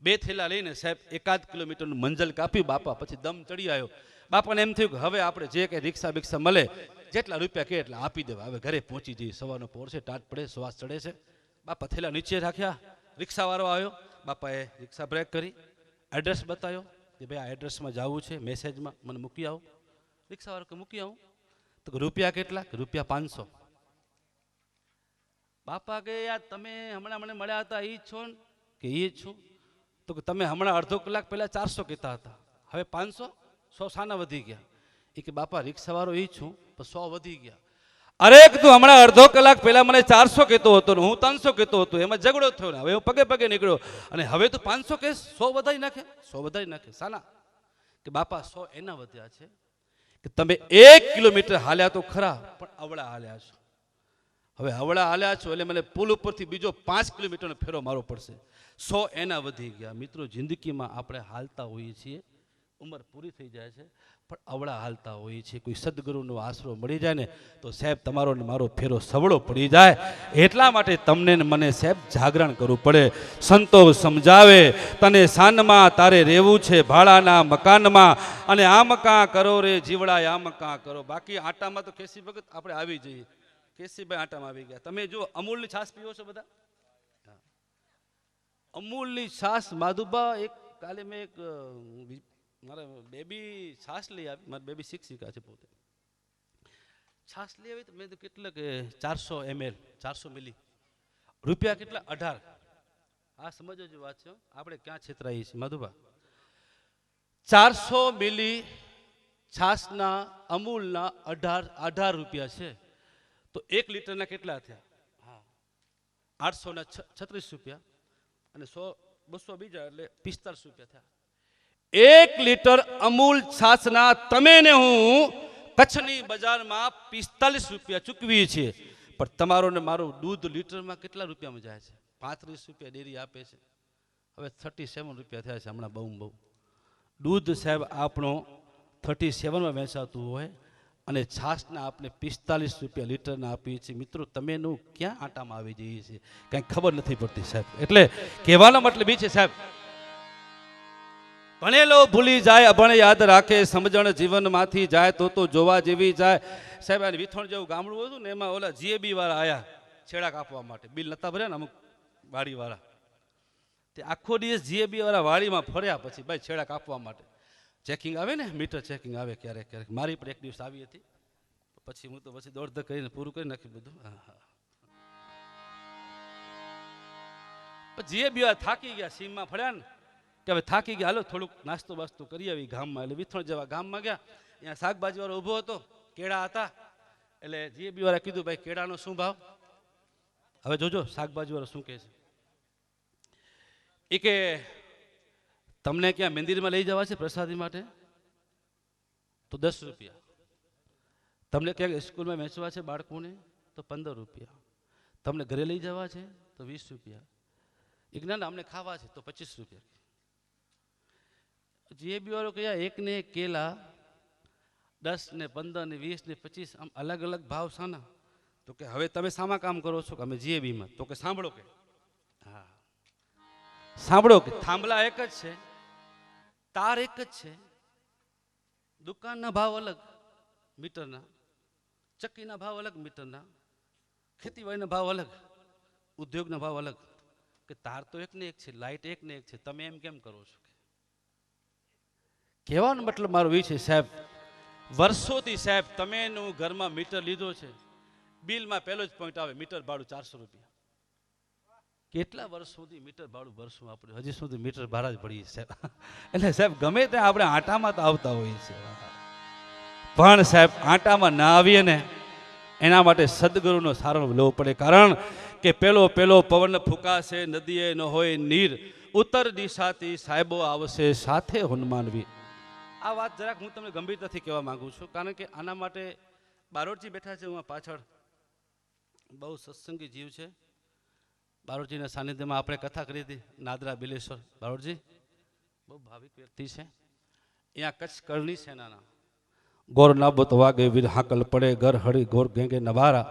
2 થેલા લઈને સાહેબ 1.5 કિલોમીટરનું મંજલ કાપ્યું. બાપા પછી દમ ચડી આવ્યો. બાપાને એમ થયું કે હવે આપણે જે કંઈ રિક્ષા બિક્ષા મળે, જેટલા રૂપિયા કે એટલા આપી દેવા, હવે ઘરે પહોંચી જઈએ. સવારનો પોર છે, ટાટ પડે, શ્વાસ ચડે છે. બાપા થેલા નીચે રાખ્યા. રિક્ષાવાળો આવ્યો. બાપાએ રિક્ષા બ્રેક કરી, એડ્રેસ બતાવ્યો કે ભાઈ આ એડ્રેસમાં જવું છે, મેસેજમાં મને મૂકી આવો. રિક્ષાવાળો કે મૂકી આવું. તો રૂપિયા કેટલા? કે રૂપિયા 500. બાપા કે યાર તમે હમણાં મને મળ્યા હતા એ જ છો ને? કે એ જ છું. તો કે તમે હમણાં અડધો કલાક પહેલા 400 કહેતા હતા, હવે 500? 100 સાના વધી ગયા? એ કે બાપા રિક્ષાવાળો એ છું પણ 100 વધી ગયા. અરે તું હમણાં અડધો કલાક પહેલા મને 400 કહેતો હતો ને હું 300 કહેતો હતો, એમાં ઝઘડો થયો ને હવે હું પગે પગે નીકળ્યો અને હવે તું 500 કહેશ? 100 વધારી નાખે. 100 વધારી નાખે સાના? કે બાપા 100 એના વધ્યા છે કે તમે 1 કિલોમીટર હાલ્યા તો ખરા, પણ અવળા હાલ્યા છો. હવે અવળા હાલ્યા છો એટલે મને પુલ ઉપરથી બીજો 5 કિલોમીટરનો ફેરો મારવો પડશે. 100 એના વધી ગયા. મિત્રો, જિંદગીમાં આપણે હાલતા હોઈએ છીએ, ઉંમર પૂરી થઈ જાય છે, પણ અવળા હાલતા હોઈએ છીએ. કોઈ સદગુરુનો આશરો મળી જાય ને તો સાહેબ તમારો ને મારો ફેરો સવળો પડી જાય. એટલા માટે તમને ને મને સાહેબ જાગરણ કરવું પડે. સંતો સમજાવે, તને સાનમાં તારે રહેવું છે ભાડાના મકાનમાં, અને આ મકાન કરો રે જીવડા, આ મકાન કરો. બાકી આટામાં તો કેસી ભગત આપણે આવી જઈએ. કેસીભાઈ આટામાં આવી ગયા. તમે જો અમૂલની છાશ પીવો છો બધા? અમૂલની છાશ માધુબા, એક કાલે મેં એક મારા બેબી છાશ લઈ આવી. મારી બેબી શિક્ષિકા છે પોતે. છાશ લઈ આવી તો મેં તો કેટલા કે 400 ml 400 મિલી, રૂપિયા કેટલા? 18. આ સમજો જે વાત છે, આપણે ક્યાં છેતરાઈએ છીએ માધુબા. 400 મિલી છાશના અમૂલના 18 રૂપિયા છે, તો 1 લીટરના કેટલા થયા? હા, 836 રૂપિયા, અને 100 200 બીજા એટલે 45 રૂપિયા થયા. 1 લીટર અમૂલ છાશના તમે ને હું કચ્છની બજારમાં 45 રૂપિયા ચૂકવીએ છીએ, પણ તમારો ને મારું દૂધ લીટરમાં કેટલા રૂપિયામાં જાય છે? 35 રૂપિયા ડેરી આપે છે. હવે 37 રૂપિયા થયા છે હમણાં બહુ. દૂધ સાહેબ આપણો 37માં વેચાતું હોય અને છાશના આપણે 45 રૂપિયા લીટરના આપીએ છીએ. મિત્રો, તમેનું ક્યાં આટામાં આવી જઈએ છીએ કંઈ ખબર નથી પડતી સાહેબ. એટલે કહેવાનો મતલબ એ છે સાહેબ, ભણેલો ભૂલી જાય, અભણ યાદ રાખે, સમજણ જીવનમાંથી જાય તો જોવા જેવી જાય. સાહેબ, આ વિથોણ જેવું ગામડું હતું ને, એમાં ઓલા જીએબી વાળા આયા છેડા કાપવા માટે. બિલ નતા ભર્યા ને અમુક વાડીવાળા, તે આખો દિવસ જીએબી વાળા વાડીમાં ફર્યા. પછી ભાઈ છેડા કાપવા માટે ચેકિંગ આવે ને, મીટર ચેકિંગ આવે ક્યારેક ક્યારેક. મારી પણ એક દિવસ આવી હતી. પછી હું તો પછી દોડધ કરીને પૂરું કરી નાખ્યું બધું. જીએબી વાળા થાકી ગયા, સીમમાં ફર્યા ને, કે હવે થાકી ગયા, હાલો થોડુંક નાસ્તો બાસ્તો કરી આવી ગામમાં. એટલે વિથોણ જેવા ગામમાં ગયા, અહીંયા શાકભાજી વાળો ઊભો હતો, કેળા હતા. એટલે જીએબી વાળા કીધું, ભાઈ કેળાનો શું ભાવ? હવે જોજો શાકભાજી વાળો શું કહે છે. એ કે તમને ક્યાં મંદિરમાં લઈ જવા છે પ્રસાદી માટે તો 10 રૂપિયા, તમને ક્યાંક સ્કૂલમાં વેચવા છે બાળકોને તો 15 રૂપિયા, તમને ઘરે લઈ જવા છે તો 20 રૂપિયા, જ્ઞાન અમને ખાવા છે તો 25 રૂપિયા. જીએબી વાળો કહ્યા, એક ને એક કેલા 10 ને 15 ને 20 ને 25 આમ અલગ અલગ ભાવ શાના? તો કે હવે તમે શામાં કામ કરો છો? કે અમે જીએબીમાં. તો કે સાંભળો, કે હા સાંભળો, કે થાંભલા એક જ છે, તાર એક જ છે, દુકાનના ભાવ અલગ મીટરના, ચક્કીના ભાવ અલગ મીટરના, ખેતીવાડીના ભાવ અલગ, ઉદ્યોગના ભાવ અલગ. કે તાર તો એક ને એક છે, લાઇટ એક ને એક છે, તમે એમ કેમ કરો છો? કહેવાનો મતલબ મારો એ છે સાહેબ, વર્ષોથી સાહેબ તમે એનું ઘરમાં મીટર લીધો છે, બિલમાં પહેલો જ પોઈન્ટ આવે મીટર ભાડું 400 રૂપિયા. કેટલા વર્ષ સુધી મીટર ભાડું ભરશું આપણે? હજી સુધી મીટર ભાડા જ ભરીએ સાહેબ. એટલે સાહેબ ગમે ત્યાં આપણે આટામાં તો આવતા હોઈએ છીએ, પણ સાહેબ આટામાં ના આવીએ ને એના માટે સદગુરુનો સારો લેવો પડે. કારણ કે પેલો પવન ફૂંકાશે, નદીએ ન હોય નીર, ઉત્તર દિશાથી સાહેબો આવશે સાથે હનુમાનવીર. આ વાત જરાક હું તમને ગંભીરતાથી કહેવા માંગુ છું, કારણ કે આના માટે બારોટજી બેઠા છે હું પાછળ, બહુ સત્સંગી જીવ છે. બારોટજીના સાનિધ્યમાં આપણે કથા કરી હતી, નાદરા બિલેશ્વર. બારોટજી બહુ ભાવિક વ્યક્તિ છે. અહીંયા કચ્છ કરણી સેનાના ગોર નાબત વાગે વીર હાકલ પડે, ઘર હળી ગોર ગેંગે નવારા,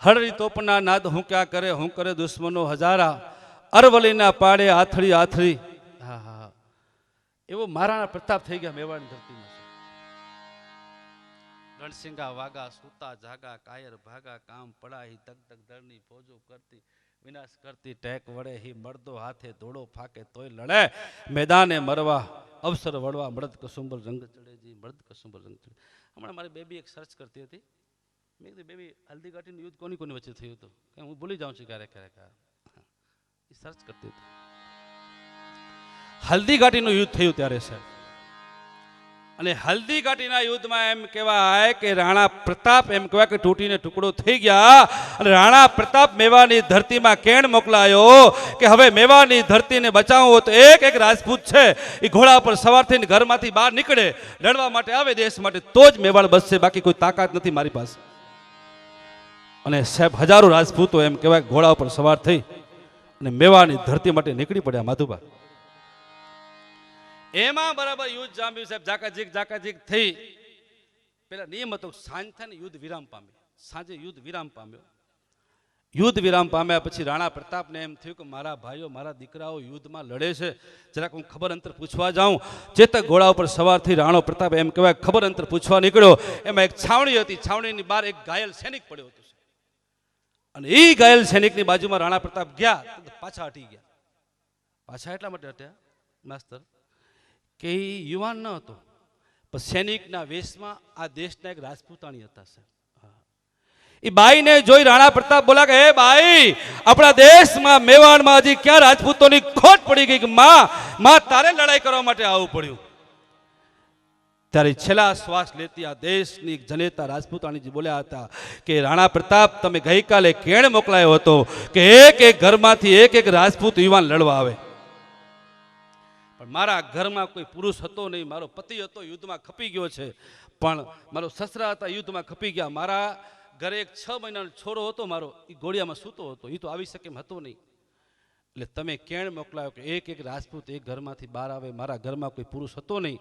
હળરી તોપના નાદ હું ક્યાં કરે, હું કરે દુશ્મનો હજારા, અરવલીના પાડે આથળી આથળી. હા હા હા, એવો મહારાણા પ્રતાપ થઈ ગયા મેવાડની ધરતીમાં. રણસિંગા વાગા, સૂતા જાગા, કાયર ભાગા, કામ પડાહી, તક તક દળની ફોજો કરતી, વિનાશ કરતી ટેક વડે હી, મર્દો હાથે દોડો ફાકે તોય લડે, મેદાને મરવા અવસર વળવા, મર્દ કસુંબર રંગ ચડે જી, મર્દ કસુંબર રંગ ચડે. હમણાં મારી બેબી એક સર્ચ કરતી હતી, મેં કીધું બેબી હલ્દી ઘાટીનું યુદ્ધ કોની વચ્ચે થયું હતું? કે હું ભૂલી જાઉં છું ક્યારેક ક્યારેક. એ સર્ચ કરતી હતી, હલ્દી ઘાટીનું યુદ્ધ થયું ત્યારે સાહેબ અને હલ્દી ઘાટીના યુદ્ધમાં એમ કહેવાય કે રાણા પ્રતાપ એમ કહેવાય કે તૂટીને ટુકડો થઈ ગયા અને રાણા પ્રતાપ મેવાની ધરતીમાં કેણ મોકલાયો કે હવે મેવાની ધરતીને બચાવવો તો એક એક રાજપૂત છે એ ઘોડા પર સવાર થઈને ઘરમાંથી બહાર નીકળે, લડવા માટે આવે દેશ માટે, તો જ મેવાડ બસશે, બાકી કોઈ તાકાત નથી મારી પાસે. અને સાહેબ હજારો રાજપૂતો એમ કહેવાય ઘોડા ઉપર સવાર થઈ અને મેવાની ધરતી માટે નીકળી પડ્યા માધુબા. એમાં બરાબર યુદ્ધ જામ્યું સાહેબ, જાકાજીક થઈ. પેલા નિયમ હતો સાંજ થાય ને યુદ્ધ વિરામ પામે, સાંજે યુદ્ધ વિરામ પામ્યો. યુદ્ધ વિરામ પામ્યા પછી રાણા પ્રતાપને એમ થયું કે મારા ભાઈઓ મારા દીકરાઓ યુદ્ધમાં લડે છે, જરાક હું ખબર અંતર પૂછવા જાઉં. ચેતક ઘોડા ઉપર સવાર થઈ રાણો પ્રતાપ એમ કહેવાય ખબર અંતર પૂછવા નીકળ્યો. એમાં એક છાવણી હતી, છાવણીની બહાર એક ઘાયલ સૈનિક પડ્યો હતો અને એ ઘાયલ સૈનિકની બાજુમાં રાણા પ્રતાપ ગયા, પાછા હટી ગયા. પાછા એટલા માટે હટ્યા માસ્તર કે એ યુવાન ન હતો, પણ સૈનિકના વેશમાં આ દેશના એક રાજપૂતાણી હતા સાહેબ. એ બાઈને જોઈ રાણા પ્રતાપ બોલા કે હે બાઈ, આપણા દેશમાં મેવાડમાં હજી ક્યાં રાજપૂતોની ખોટ પડી ગઈ કે માં તારે લડાઈ કરવા માટે આવવું પડ્યું. ત્યારે છેલ્લા શ્વાસ લેતી આ દેશની જનેતા રાજપૂતાણીજી બોલ્યા હતા કે રાણા પ્રતાપ, તમે ગઈકાલે કેણ મોકલાયો હતો કે એક એક ઘરમાંથી એક એક રાજપૂત યુવાન લડવા આવે, પણ મારા ઘરમાં કોઈ પુરુષ હતો નહીં. મારો પતિ હતો યુદ્ધમાં ખપી ગયો છે, પણ મારો સસરા હતા યુદ્ધમાં ખપી ગયા. મારા ઘરે એક 6 મહિનાનો છોરો હતો મારો, એ ઘોડિયામાં સૂતો હતો, એ તો આવી શકે એમ હતો નહીં. એટલે તમે કેણ મોકલાયો કે એક એક રાજપૂત એક ઘરમાંથી બહાર આવે. મારા ઘરમાં કોઈ પુરુષ હતો નહીં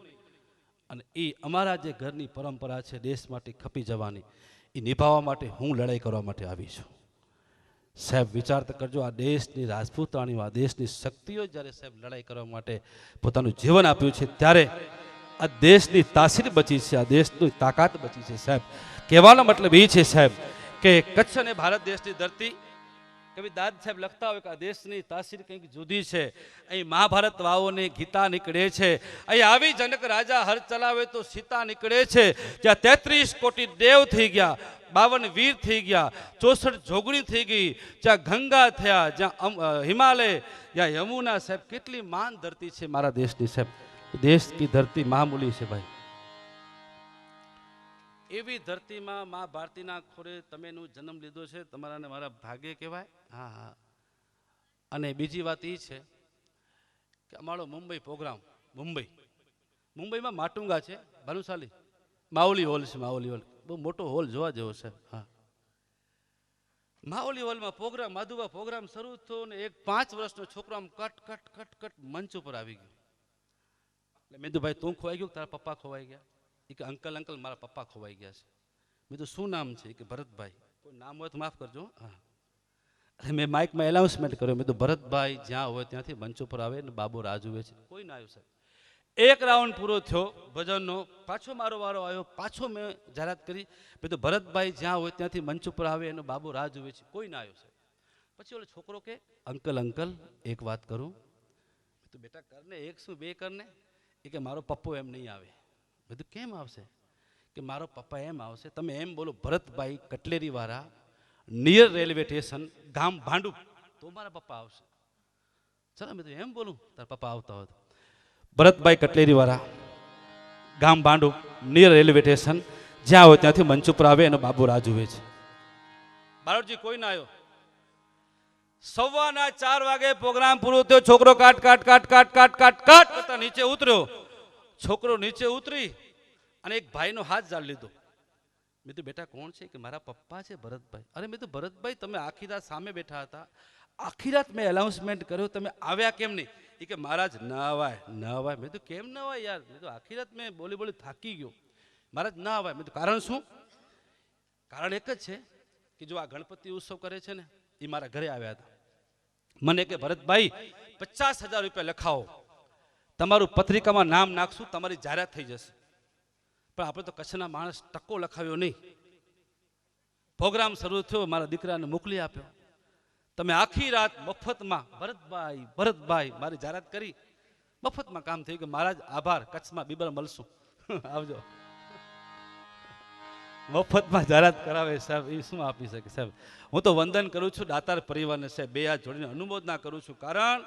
અને એ અમારા જે ઘરની પરંપરા છે દેશ માટે ખપી જવાની, એ નિભાવવા માટે હું લડાઈ કરવા માટે આવી છું. સાહેબ વિચાર તો કરજો, આ દેશની રાજપૂતાણીઓ, આ દેશની શક્તિઓ જ્યારે સાહેબ લડાઈ કરવા માટે પોતાનું જીવન આપ્યું છે, ત્યારે આ દેશની તાસીર બચી છે, આ દેશની તાકાત બચી છે સાહેબ. કહેવાનો મતલબ એ છે સાહેબ કે કચ્છ અને ભારત દેશની ધરતી, કવિ દાદ સાહેબ લખતા હોય કે આ દેશની તાસીર કંઈક જુદી છે. અહીં મહાભારત વાવોને ગીતા નીકળે છે, અહીં આવી જનક રાજા હર ચલાવે તો સીતા નીકળે છે. જ્યાં 33 કોટી દેવ થઈ ગયા, 52 વીર થઈ ગયા, 64 જોગણી થઈ ગઈ, જ્યાં ગંગા થયા, જ્યાં હિમાલય, જ્યાં યમુના સાહેબ, કેટલી માન ધરતી છે મારા દેશની સાહેબ. દેશ કી ધરતી મહામૂલી છે ભાઈ. એવી ધરતીમાં મા ભારતીના ખોરે તમેનો જન્મ લીધો છે, તમારા ને મારા ભાગ્ય કહેવાય. હા. અને બીજી વાત એ છે કે અમારો મુંબઈ પ્રોગ્રામ, મુંબઈમાં માટુંગા છે, ભાનુશાલી માવલી હોલ છે, માવલી હોલ બહુ મોટો હોલ જોવા જેવો છે. હા, માવલી હોલમાં પ્રોગ્રામ, માધુબા પ્રોગ્રામ શરૂ થયો ને એક 5 વર્ષનો છોકરો આમ કટ મંચ ઉપર આવી ગયો. એટલે મેં તો ભાઈ તું ખોવાઈ ગયો, તારા પપ્પા ખોવાઈ ગયા? એ કે અંકલ મારા પપ્પા ખોવાઈ ગયા છે. મેં તો શું નામ છે? કે ભરતભાઈ. કોઈ નામ હોય તો માફ કરજો. હા, એટલે મેં માઇકમાં એનાઉન્સમેન્ટ કર્યો, મેં તો ભરતભાઈ જ્યાં હોય ત્યાંથી મંચ ઉપર આવે ને બાબુ રાહ જુએ છે. કોઈ ના આવ્યું સાહેબ. એક રાઉન્ડ પૂરો થયો ભજનનો, પાછો મારો વારો આવ્યો, પાછો મેં જાહેરાત કરી, મેં તો ભરતભાઈ જ્યાં હોય ત્યાંથી મંચ ઉપર આવે એનો બાબુ રાહ જુએ છે. કોઈ ના આવ્યો સાહેબ. પછી ઓલો છોકરો કે અંકલ એક વાત કરું? મેં તો બેટા કરને, એક શું બે કરને. એ કે મારો પપ્પો એમ નહીં આવે. બધું કેમ આવશે? કે મારો પપ્પા એમ આવશે, તમે એમ બોલો ભરતભાઈ કટલેરી વાળા, નિયર રેલવે સ્ટેશન, ગામ ભાંડુ, તો મારા પપ્પા આવશે. ચાલો મેં તો એમ બોલું, તારા પપ્પા આવતા હોય. ભરતભાઈ કટલેરી વાળા, ગામ ભાંડુ, નિયર રેલવે સ્ટેશન, જ્યાં હોય ત્યાંથી મંચ ઉપર આવે એનો બાબુ રાહ જુએ છે. બારોટજી કોઈ ના આવ્યો. 4:15 વાગે પ્રોગ્રામ પૂરો થયો. છોકરો કાટ નીચે ઉતર્યો. છોકરો નીચે ઉતરી અને એક ભાઈનો હાથ જાળી લીધો. મેં તો બેટા કોણ છે? કે મારા પપ્પા છે ભરતભાઈ. અરે મેં તો ભરતભાઈ તમે આખી રાત સામે બેઠા હતા, આખી રાત મેં એનાઉન્સમેન્ટ કર્યો, તમે આવ્યા કેમ નહીં? એ કે મહારાજ ન અવાય. મેં તો કેમ ન અવાય યાર? મેં તો આખી રાત મેં બોલી થાકી ગયો. મહારાજ ન અવાય. મેં તો કારણ શું? કારણ એક જ છે કે જો આ ગણપતિ ઉત્સવ કરે છે ને, એ મારા ઘરે આવ્યા હતા. મને કે ભરતભાઈ 50,000 રૂપિયા લખાવો, તમારું પત્રિકામાં નામ નાખશું, તમારી જાહેરાત થઈ જશે. પણ આપણે તો કચ્છના માણસ ટકો લખાવ્યો નહીં. પ્રોગ્રામ શરૂ થયો, મારા દીકરાને મોકલી આપ્યો. તમે આખી રાત મફતમાં ભરતભાઈ મારી જાહેરાત કરી, મફતમાં કામ થઈ ગયું. મહારાજ આભાર, કચ્છમાં બીબર મળશું. આવજો. મફતમાં જાહેરાત કરાવે સાહેબ, એ શું આપી શકે સાહેબ? હું તો વંદન કરું છું દાતાર પરિવારને સાહેબ, 2 હાથ જોડીને અનુમોદના કરું છું. કારણ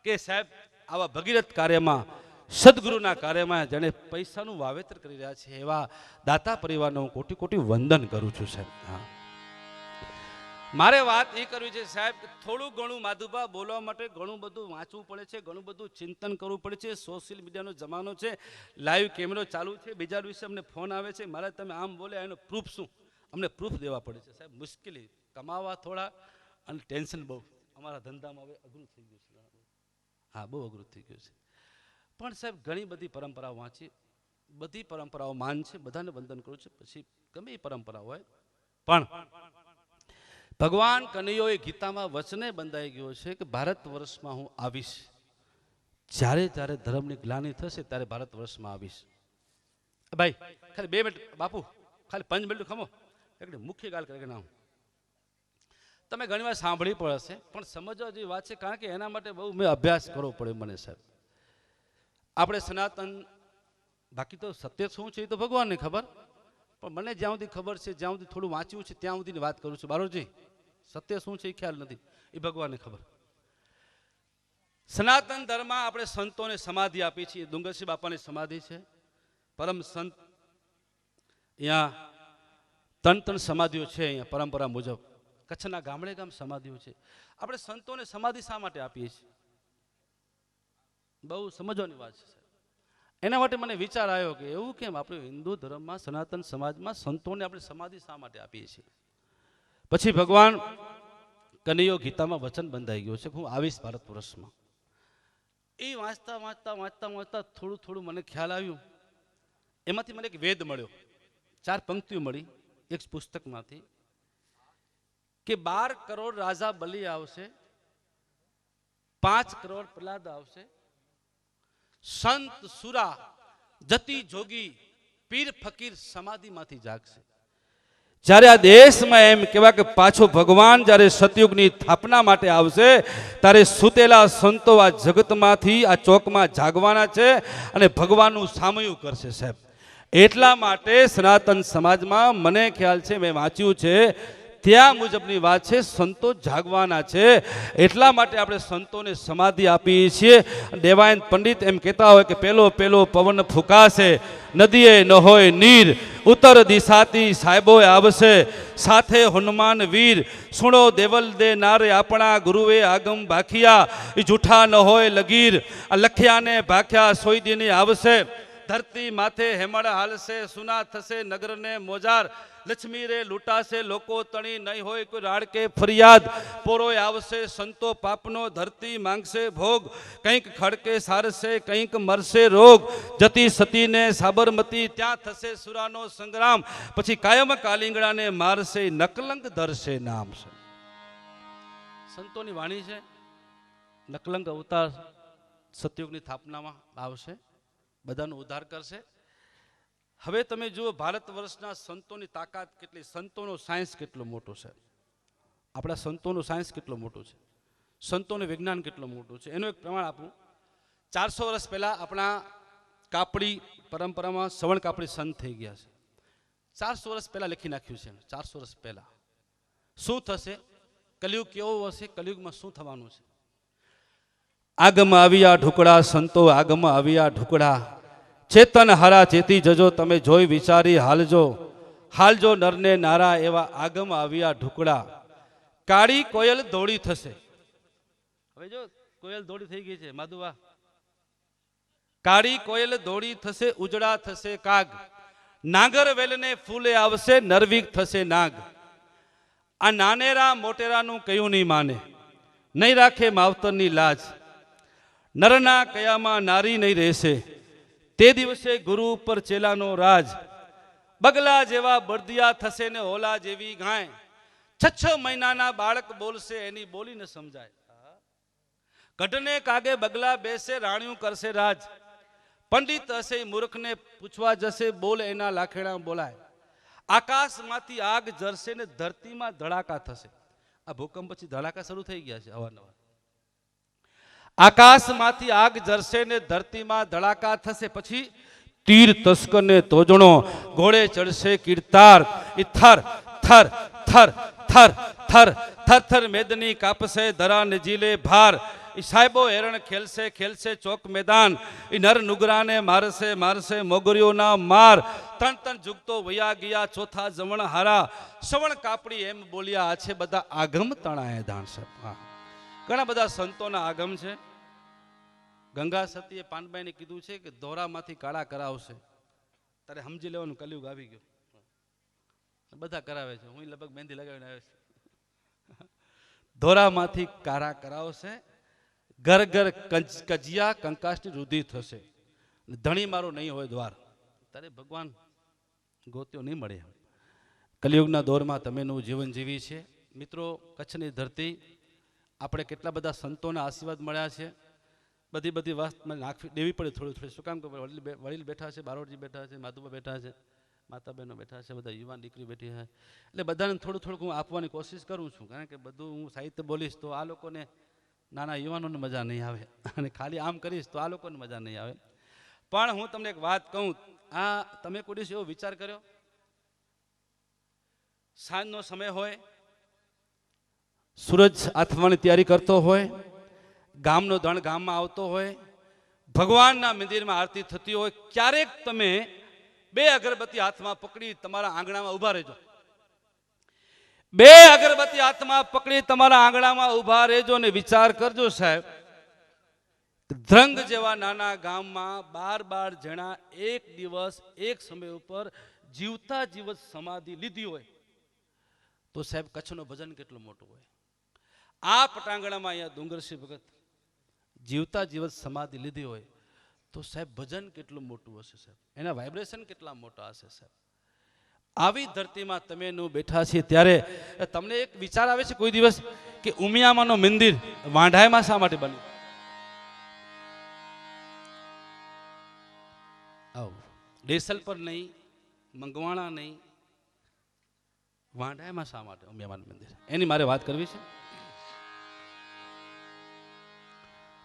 કે સાહેબ આવા ભગીરથ કાર્યમાં સદગુરુના કાર્યમાં જેણે પૈસાનું વાવેતર કરી રહ્યા છે એવા દાતા પરિવારનો હું કોટી કોટી વંદન કરું છું સાહેબ. હા, મારે વાત એ કરવી છે સાહેબ કે થોડું ઘણું માધુભા બોલવા માટે ઘણું બધું વાંચવું પડે છે, ઘણું બધું ચિંતન કરવું પડે છે. સોશિયલ મીડિયાનો જમાનો છે, લાઈવ કેમેરો ચાલુ છે, બીજા દિવસે અમને ફોન આવે છે, મારે તમે આમ બોલે એનો પ્રૂફ શું, અમને પ્રૂફ દેવા પડે છે સાહેબ. મુશ્કેલી કમાવા થોડા અને ટેન્શન બહુ અમારા ધંધામાં હવે અઘરું થઈ ગયું છે. હા, બહુ અઘરું થઈ ગયું છે. પણ સાહેબ ઘણી બધી પરંપરાઓ વાંચી, બધી પરંપરાઓ માન છે, બધાને વંદન કરું છું. પછી ગમે એ પરંપરા હોય પણ ભગવાન કનૈયો એ ગીતામાં વચને બંધાઈ ગયો છે કે ભારત વર્ષમાં હું આવીશ, જ્યારે જ્યારે ધર્મની ગ્લાનિ થશે ત્યારે ભારત વર્ષમાં આવીશ. ભાઈ ખાલી 2 મિનિટ બાપુ, ખાલી 5 મિનિટ ખમો, એક મુખ્ય ગાલ કરે નામ તમે ઘણીવાર સાંભળી પણ હશે પણ સમજવા જેવી વાત છે, કારણ કે એના માટે બહુ મેં અભ્યાસ કરવો પડે મને સાહેબ. આપણે સનાતન, બાકી તો સત્ય શું છે એ તો ભગવાનને ખબર, પણ મને જ્યાં સુધી ખબર છે, જ્યાં સુધી થોડું વાંચ્યું છે ત્યાં સુધીની વાત કરું છું. બારોજી, સત્ય શું છે એ ખ્યાલ નથી, એ ભગવાનને ખબર. સનાતન ધર્મમાં આપણે સંતોને સમાધિ આપી છીએ. ડુંગરસિંહ બાપાની સમાધિ છે, પરમ સંત અહીંયા 3 સમાધિઓ છે અહીંયા પરંપરા મુજબ. કચ્છના ગામડે ગામ સમાધિઓ છે. આપણે સંતોને સમાધિ શા માટે આપીએ છીએ? બહુ સમજવાની વાત છે. એના માટે મને વિચાર આવ્યો કે એવું કેમ આપણે હિન્દુ ધર્મમાં સનાતન સમાજમાં સંતોને આપણે સમાધિ શા માટે આપીએ છીએ? પછી ભગવાન કનૈયો ગીતામાં વચન બંધાઈ ગયો છે કે હું આવીશ ભારત વર્ષમાં. એ વાંચતા વાંચતા વાંચતા વાંચતા થોડું થોડું મને ખ્યાલ આવ્યું. એમાંથી મને એક વેદ મળ્યો, 4 પંક્તિઓ મળી એક પુસ્તકમાંથી કે 12 કરોડ રાજા બલિ આવશે, 5 કરોડ પ્રહલાદ આવશે, સંત સુરા જતી જોગી પીર ફકીર સમાધિમાંથી જાગશે. જ્યારે આ દેશમાં એમ કહેવાય કે પાછો ભગવાન જ્યારે સતયુગની સ્થાપના માટે આવશે ત્યારે સુતેલા સંતો આ જગતમાંથી આ ચોકમાં જાગવાના છે અને ભગવાનનું સામયું કરશે સાહેબ. એટલા માટે સનાતન સમાજમાં મને ખ્યાલ છે, મેં વાંચ્યું છે ત્યાં મુજબની વાત છે, સંતો જાગવાના છે. એટલા માટે આપણે સંતોને સમાધિ આપીએ છીએ. દેવાયન પંડિત એમ કહેતા હોય કે પેલો પેલો પવન ફૂંકાશે, નદીએ ન હોય નીર, ઉત્તર દિશાથી સાહેબો આવશે, સાથે હનુમાન વીર, સુણો દેવલ દે નારે આપણા ગુરુએ આગમ ભાખિયા, એ જૂઠા ન હોય લગીર, આ લખ્યાને ભાખ્યા સોયદીની આવશે, ધરતી માથે હેમળ હાલશે, સુના થશે નગરને મોજાર, લક્ષ્મી રે લૂંટાશે લોકો તણી, નહીં હોય કોઈ રાડકે ફરિયાદ, પોરોય આવશે સંતો પાપનો, ધરતી માંગશે ભોગ, કંઈક ખડકે સારશે કંઈક મરશે રોગ, જતી સતીને સાબરમતી ત્યાં થશે સુરાનો સંગ્રામ, પછી કાયમ કાલિંગડાને મારશે નકલંક ધરશે નામ. છે સંતોની વાણી છે. નકલંક અવતાર સતયુગની સ્થાપનામાં આવશે, બધાનો ઉદ્ધાર કરશે. હવે તમે જુઓ ભારત વર્ષના સંતોની તાકાત કેટલી, સંતોનો સાયન્સ કેટલો મોટો છે, આપણા સંતોનો સાયન્સ કેટલો મોટો છે, સંતોનું વિજ્ઞાન કેટલું મોટું છે. એનું એક પ્રમાણ આપું. 400 વર્ષ પહેલા આપણા કાપડી પરંપરામાં સવર્ણ કાપડી સંત થઈ ગયા છે. 400 વર્ષ પહેલા લખી નાખ્યું છે. 400 વર્ષ પહેલા શું થશે, કલયુગ કેવો હશે, કલયુગમાં શું થવાનું છે. આગમ આવ્યા ઢુકડા સંતો, આગમ આવ્યા ઢુકડા, ચેતન હારા ચેતી જજો, તમે જોઈ વિચારી હાલજો, હાલજો નરને નારા, એવા આગમ આવ્યા ઢુકડા, કાળી કોયલ દોડી થશે. હવે જો કોયલ દોડી થઈ ગઈ છે માધુવા, કાળી કોયલ દોડી થશે, ઉજળા થશે કાગ, નાગર વેલને ફૂલે આવશે, નરવીક થશે નાગ, આ નાનેરા મોટેરાનું કયું નહીં માને, નહીં રાખે માવતરની લાજ, નરના કયામાં નારી નહીં રહેશે, તે દિવસે ગુરુ ઉપર ચેલાનો રાજ, બગલા જેવા બળદિયા થશે ને હોલા જેવી ગાય, 6 મહિનાના બાળક બોલશે એની બોલી ન સમજાય, ગઢને કાગે બગલા બેસે રાણિયું કરશે રાજ, પંડિત હશે મૂર્ખને પૂછવા જશે, બોલ એના લાખેણા બોલાય, આકાશમાંથી આગ જરશે ને ધરતીમાં ધડાકા થશે. આ ભૂકંપ પછી ધડાકા શરૂ થઈ ગયા છે અવારનવાર. આકાશમાંથી આગ જરશે ને ધરતીમાં ધડાકા થશે, પછી તીર તસ્કરને તોજણો, ઘોડે ચડશે કીર્તાર, ઈ થર થર થર થર થર થર થર મેદની કાપશે, ધરા ને જીલે ભાર, એ સાહેબો હેરણ ખેલશે ખેલશે ચોક મેદાન, એ નર નુગરાને મારશે મારશે મોગરીઓના માર, ત્રણ ત્રણ જુગતો વયા ગયા ચોથા જમણ હારા, શ્રવણ કાપડી એમ બોલ્યા આ છે બધા આગમ તણાએ દાણ છે. હા, ઘણા બધા સંતોના આગમ છે. ગંગા સતીએ પાનબાઈને કીધું છે કે દોરામાંથી કાળા કરાવશે, તારે સમજી લેવાનું કલયુગ આવી ગયો. બધા કરાવે છે, હું લગભગ મહેંદી લગાવીને આવ્યો છું. દોરામાંથી કાળા કરાવશે, ઘર ઘર કજિયા કંકાસની રુધિર થશે, ધણી મારો નહીં હોય દ્વાર, તારે ભગવાન ગોત્યો નહીં મળે. કલયુગના દોરમાં તમે નું જીવન જીવી છે. મિત્રો, કચ્છની ધરતી આપણે કેટલા બધા સંતોના આશીર્વાદ મળ્યા છે. બધી વાત મને નાખવી દેવી પડે થોડી થોડી. શું કામ કે વડીલ બેઠા છે, બારોટજી બેઠા છે, માધુબા બેઠા છે, માતાબહેનો બેઠા છે, બધા યુવાન દીકરી બેઠી છે. એટલે બધાને થોડું થોડુંક હું આપવાની કોશિશ કરું છું, કારણ કે બધું હું સાહિત્ય બોલીશ તો આ લોકોને, નાના યુવાનોને મજા નહીં આવે, અને ખાલી આમ કરીશ તો આ લોકોને મજા નહીં આવે. પણ હું તમને એક વાત કહું, આ તમે કોઈ દિવસ એવો વિચાર કર્યો, સાંજનો સમય હોય, સૂરજ આથમવાની તૈયારી કરતો હોય, ગામનો દણ ગામમાં આવતો હોય, ભગવાનના મંદિરમાં આરતી થતી હોય, ક્યારેક તમે 2 અગરબત્તી હાથમાં પકડી તમારા આંગણામાં ઊભા રહેજો. 2 અગરબત્તી હાથમાં પકડી તમારા આંગણામાં ઊભા રહેજો ને વિચાર કરજો સાહેબ, ધ્રંગ જેવા નાના ગામમાં 12 જણા એક દિવસ એક સમય ઉપર જીવતા જીવત સમાધિ લીધી હોય તો સાહેબ કચ્છનો ભજન કેટલું મોટું હોય. આ પટાંગણામાં અહીંયા ડુંગરસિંહ ભગત જીવતા જીવત સમાધિ લીધી હોય તો સાહેબ ભજન કેટલું મોટું હશે સાહેબ, એના વાઇબ્રેશન કેટલા મોટા હશે સાહેબ. આવી ધરતીમાં તમે બેઠા છીએ ત્યારે તમને એક વિચાર આવે છે કોઈ દિવસ કે ઉમિયામાનું મંદિર વાંઢાયમાં શા માટે બન્યું? આવો ડેસલ પર નહીં, મંગવાણા નહીં, વાંઢાયમાં શા માટે ઉમિયામાનું મંદિર? એની મારે વાત કરવી છે.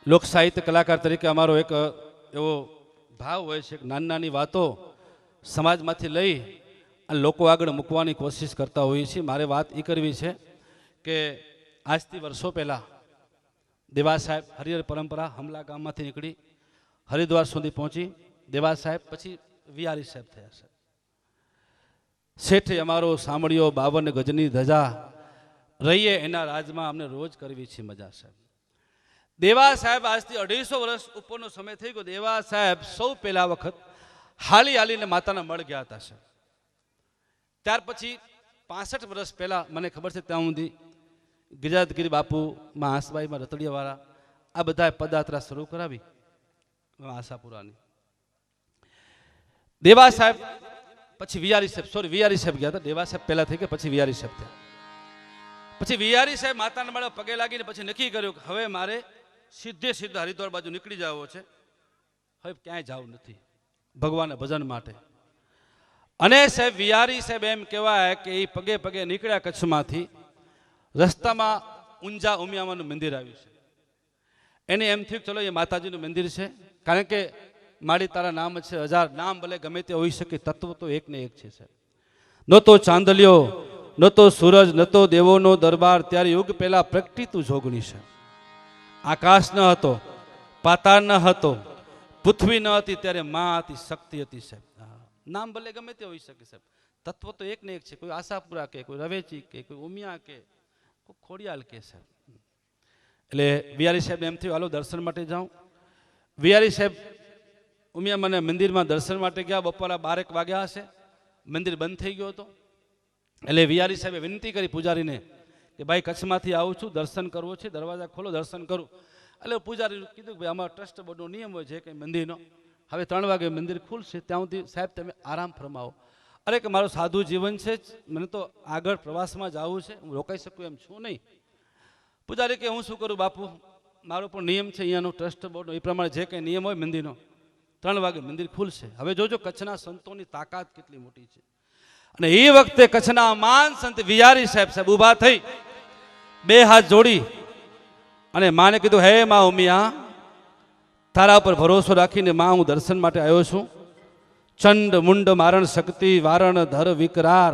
લોક સાહિત્ય કલાકાર તરીકે અમારો એક એવો ભાવ હોય છે કે નાની નાની વાતો સમાજમાંથી લઈ અને લોકો આગળ મૂકવાની કોશિશ કરતા હોઈએ છીએ. મારે વાત એ કરવી છે કે આજથી વર્ષો પહેલાં દેવા સાહેબ હરિહર પરંપરા હમલા ગામમાંથી નીકળી હરિદ્વાર સુધી પહોંચી. દેવા સાહેબ પછી વિહારી સાહેબ થયા છે. શેઠે અમારો સાંભળ્યો 52 ગજની ધજા, રહીએ એના રાજમાં અમને રોજ કરવી છે મજા સાહેબ. દેવા સાહેબ આજથી 250 વર્ષ ઉપરનો સમય થઈ ગયો. દેવા સાહેબ સૌ પહેલા વખત હાલી હાલીને માતાના મળ ગયા હતા સાહેબ. ત્યાર પછી 65 વર્ષ પહેલા મને ખબર છે ત્યાં સુધી ગિરિજાતગીરી બાપુ માં આસબાઈમાં રતડિયાવાળા આ બધા પદયાત્રા શરૂ કરાવી આશાપુરાની. દેવા સાહેબ પછી વિહારી સાહેબ ગયા હતા. દેવા સાહેબ પહેલા થઈ ગયા, પછી વિહારી સાહેબ થયા. પછી વિહારી સાહેબ માતાના મળે પગે લાગીને પછી નક્કી કર્યું કે હવે મારે સીધે હરિદ્વાર બાજુ નીકળી જવો છે, હવે ક્યાંય જવું નથી ભગવાનના ભજન માટે. અને સાહેબ વિહારી સાહેબ એમ કહેવાય કે એ પગે પગે નીકળ્યા કચ્છમાંથી. રસ્તામાં ઊંઝા ઉમિયામાનું મંદિર આવ્યું છે. એને એમ થયું ચલો એ માતાજીનું મંદિર છે, કારણ કે મારી તારા નામ છે 1000 નામ, ભલે ગમે તે હોઈ શકે, તત્વ તો એક ને એક છે સાહેબ. નો તો ચાંદલિયો, ન તો સૂરજ, ન તો દેવોનો દરબાર, ત્યારે યુગ પહેલા પ્રગટીતું જોગણી છે. આકાશ ન હતો, પાતાળ ન હતો, પૃથ્વી ન હતી, ત્યારે માં હતી, શક્તિ હતી સાહેબ. નામ ભલે ગમે તે હોઈ શકે સાહેબ, તત્વ તો એક ને એક છે. કોઈ આશાપુરા કે, કોઈ રવેચી કે, કોઈ ઉમિયા કે, કોઈ ખોડિયાલ કે સાહેબ. એટલે વિહારી સાહેબ એમ થયું હાલો દર્શન માટે જાઉં. વિહારી સાહેબ ઉમિયામાના મંદિરમાં દર્શન માટે ગયા. બપોરના 12 વાગ્યા હશે, મંદિર બંધ થઈ ગયો હતો. એટલે વિહારી સાહેબે વિનંતી કરી પૂજારીને કે ભાઈ કચ્છમાંથી આવું છું, દર્શન કરવો છે, દરવાજા ખોલો દર્શન કરું. એટલે પૂજારી કીધું કે ભાઈ અમારા ટ્રસ્ટ બોર્ડનો નિયમ હોય છે કે મંદિરનો હવે 3 વાગે મંદિર ખુલશે, ત્યાં સુધી સાહેબ તમે આરામ ફરમાવો. અરે કે મારું સાદું જીવન છે, મને તો આગળ પ્રવાસમાં જવું છે, હું રોકાઈ શકું એમ છું નહીં. પૂજારી કે હું શું કરું બાપુ, મારો પણ નિયમ છે અહીંયાનો ટ્રસ્ટ બોર્ડનો, એ પ્રમાણે જે કંઈ નિયમ હોય મંદિરનો 3 વાગે મંદિર ખુલશે. હવે જોજો કચ્છના સંતોની તાકાત કેટલી મોટી છે. અને એ વખતે કચ્છના મહાન સંત વિહારી સાહેબ ઊભા થઈ 2 હાથ જોડી અને માને કીધું, હે માં ઉમિયા, તારા ઉપર ભરોસો રાખીને માં હું દર્શન માટે આવ્યો છું. ચંડ મુંડ મારણ શક્તિ વારણ ધર વિકરાર,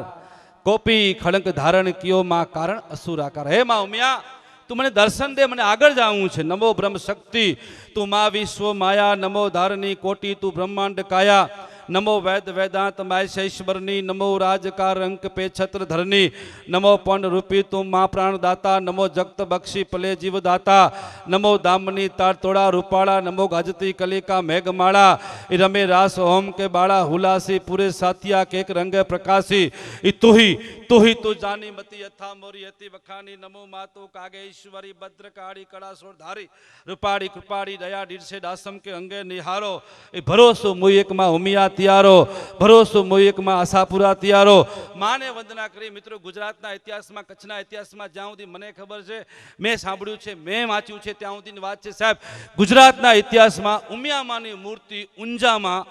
કોપી ખડંક ધારણ કિયો માં કારણ અસુરાકાર. હે માં ઉમિયા, તું મને દર્શન દે, મને આગળ જવું છે. નમો બ્રહ્મ શક્તિ તું મા વિશ્વ માયા, નમો ધારની કોટી તું બ્રહ્માંડ કાયા, નમો વેદ વેદાંત માયશેશ્વરની, નમો રાજકાર અંક પે છત્ર ધરની, નમો પંડ રૂપી તું મા પ્રાણદાતા, નમો જગત બક્ષી પલે જીવદાતા, નમો દામની તાર તોડા રૂપાળા, નમો ગાજતી કલિકા મેઘમાળા, ઈ રમે રાસ હોમ કે બાળા, હુલાસી પૂરે સાતિયા કેક રંગે પ્રકાશી, ઈ તુહી તું જાની મતી યથા મોરી હતી વખાની, નમો માતુ કાગેશ્વરી ભદ્રકાળી કળાસોર ધારી, રૂપાળી કૃપાળી દયા દીર્ષે દાસમ કે અંગે નિહારો, એ ભરોસો મુયકમાં ઉમિયા તિયારો, ભરોસો મુયકમાં આશાપુરા તિયારો. માને વંદના કરી. મિત્રો, ગુજરાતના ઇતિહાસમાં, કચ્છના ઇતિહાસમાં જ્યાં સુધી મને ખબર છે, મેં સાંભળ્યું છે, મેં વાંચ્યું છે, ત્યાં સુધીની વાત છે સાહેબ, ગુજરાતના ઇતિહાસમાં ઉમિયામાની મૂર્તિ ઊંઝામાં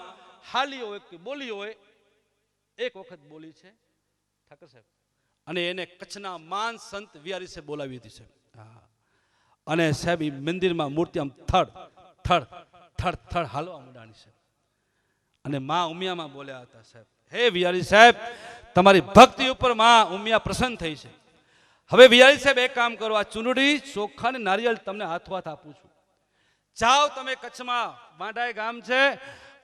હાલી હોય કે બોલી હોય, એક વખત બોલી છે ઠાકર સાહેબ, અને એને કચ્છના માન સંત વિયારીસે બોલાવી હતી સાહેબ. હા, અને સાહેબ એ મંદિરમાં મૂર્તિ આમ થડ થડ થડ થડ હાલવા માંડવાની છે, અને માં ઉમિયામાં બોલ્યા હતા સાહેબ, હે વિયારી સાહેબ, તમારી ભક્તિ ઉપર માં ઉમિયા પ્રસન્ન થઈ છે. હવે વિયારી સાહેબ એક કામ કરો, આ ચૂંદડી ચોખા ને નારિયેળ તમને હાથોહાથ આપું છું. જાઓ તમે કચ્છમાં, વાંઢાઈ ગામ છે,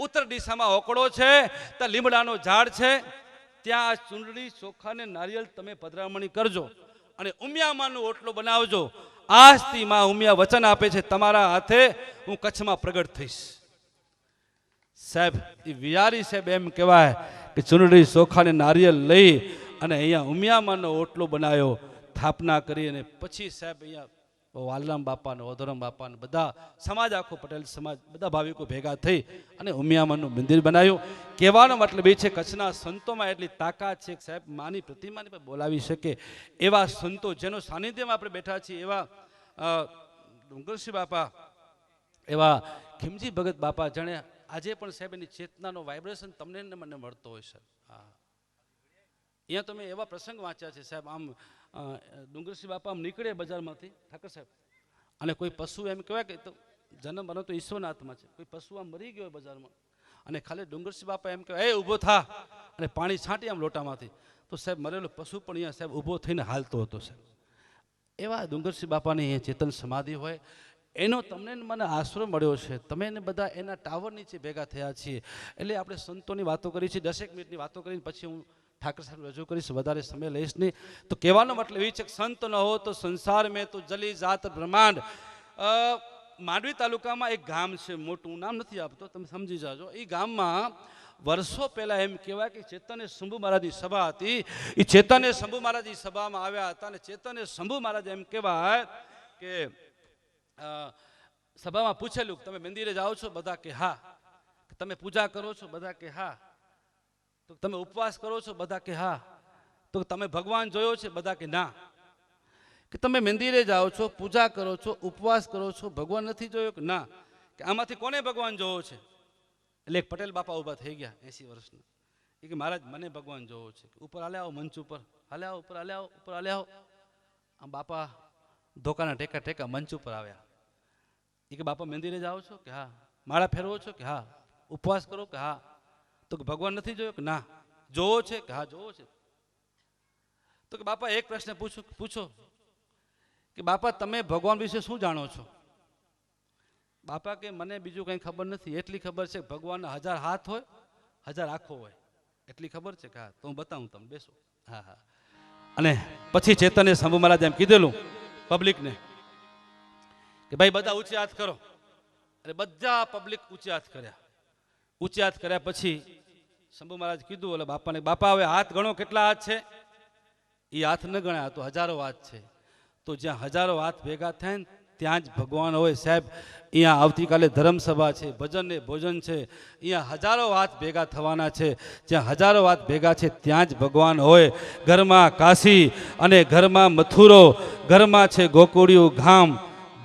ઉત્તર દિશામાં ઓકડો છે, ત્યાં લીમડાનો ઝાડ છે, ત્યાં આ ચૂંદડી ચોખા ને નારિયેળ તમે પધરામણી કરજો અને ઉમિયામાંનો ઓટલો બનાવજો. આજથી માં ઉમિયા વચન આપે છે, તમારા હાથે હું કચ્છમાં પ્રગટ થઈશ. સાહેબ એ વિયારી સાહેબ એમ કહેવાય કે ચૂંદડી ચોખા ને નારિયેળ લઈ અને અહીંયા ઉમિયામાંનો ઓટલો બનાવ્યો, સ્થાપના કરી, અને પછી સાહેબ અહીંયા વાલરામ બાપા ને ઓધરમ બાપા ને બધા સમાજ, આખો પટેલ સમાજ, બધા ભાવિકો ભેગા થઈ અને ઉમિયામાનું મંદિર બનાવ્યું. કહેવાનો મતલબ એ છે, કચ્છના સંતોમાં એટલી તાકાત છે કે સાહેબ માની પ્રતિમાને પણ બોલાવી શકે એવા સંતો, જેનો સાનિધ્યમાં આપણે બેઠા છીએ, એવા ડુંગરસિંહ બાપા, એવા ખીમજી ભગત બાપા, જાણે આજે પણ સાહેબ એની ચેતનાનો વાઇબ્રેશન તમને ને મને મળતો હોય સાહેબ. હા, અહીંયા તમે એવા પ્રસંગ વાંચ્યા છે સાહેબ. આમ ડુંગરસિંહ બાપા આમ નીકળે બજારમાંથી ઠાકર સાહેબ, અને કોઈ પશુ એમ કહેવાય કે તો જન્મ બનો તો ઈશ્વરના હાથમાં છે, કોઈ પશુ આમ મરી ગયો બજારમાં, અને ખાલી ડુંગરસિંહ બાપા એમ કહેવાય, એ ઊભો થા, અને પાણી છાંટી આમ લોટામાંથી, તો સાહેબ મરેલો પશુ પણ અહીંયા સાહેબ ઊભો થઈને હાલતો હતો સાહેબ. એવા ડુંગરસિંહ બાપાની અહીંયા ચેતન સમાધિ હોય, એનો તમને મને આશરો મળ્યો છે. તમે ને બધા એના ટાવર નીચે ભેગા થયા છીએ. એટલે આપણે સંતોની વાતો કરી છે, 10 મિનિટની વાતો કરીને પછી હું ઠાકર સાહેબ રજૂ કરીશ, વધારે સમય લઈશ નહીં. તો કહેવાનો મતલબ એ છે કે સંત ન હો તો સંસાર મેં તો જલી જાત બ્રહ્માંડ. માંડવી તાલુકામાં એક ગામ છે મોટું, નામ નથી આપતો, તમે સમજી જાજો. એ ગામમાં વર્ષો પહેલા એમ કહેવાય કે ચેતને શંભુ મહારાજની સભા હતી. એ ચેતને શંભુ મહારાજની સભામાં આવ્યા હતા, અને ચેતને શંભુ મહારાજ એમ કહેવાય કે સભામાં પૂછેલું, તમે મંદિરે જાઓ છો? બધા કે હા. તમે પૂજા કરો છો? બધા કે હા. તો તમે ઉપવાસ કરો છો? બધા કે હા. તો તમે ભગવાન જોયો છે? બધા કે ના. કે તમે મંદિરે જાઓ છો, પૂજા કરો છો, ઉપવાસ કરો છો, ભગવાન નથી જોયો? કે ના. કે આમાંથી કોને ભગવાન જોવો છે? એટલે એક પટેલ બાપા ઊભા થઈ ગયા 80 વર્ષના, એ કે મહારાજ મને ભગવાન જોવો છે. ઉપર હાલે આવો, મંચ ઉપર હાલે આવો, ઉપર હાલે આવો, ઉપર હાલે આવો. આમ બાપા ધોકાના ટેકા ટેકા મંચ ઉપર આવ્યા. એ કે બાપા મંદિરે જાઓ છો? કે હા. માળા ફેરવો છો? કે હા. ઉપવાસ કરો? કે હા. તો કે ભગવાન નથી જોયો? કે ના. જોવો છે? કે હા જોવો છે. તો કે બાપા એક પ્રશ્ન પૂછો કે બાપા તમે ભગવાન વિશે શું જાણો છો? બાપા કે મને બીજું કંઈ ખબર નથી, એટલી ખબર છે ભગવાનના 1000 હાથ હોય, 1000 આંખો હોય, એટલી ખબર છે. કે હા. તો હું બતાવું તમને, બેસો. હા હા. અને પછી ચેતને શંભુ મહારાજ એમ કીધેલું પબ્લિકને કે ભાઈ બધા ઊંચે હાથ કરો. એટલે બધા પબ્લિક ઊંચે હાથ કર્યા. ઊંચે હાથ કર્યા પછી શંભુ મહારાજ કીધું એટલે બાપાને, બાપા હવે હાથ ગણો, કેટલા હાથ છે? એ હાથ ન ગણાય, તો 1000 હાથ છે. તો જ્યાં 1000 હાથ ભેગા થાય ને ત્યાં જ ભગવાન હોય સાહેબ. અહીંયા આવતીકાલે ધર્મસભા છે, ભજન ને ભોજન છે, અહીંયા 1000 હાથ ભેગા થવાના છે. જ્યાં 1000 હાથ ભેગા છે ત્યાં જ ભગવાન હોય. ઘરમાં કાશી અને ઘરમાં મથુરો, ઘરમાં છે ગોકુળિયું ગામ.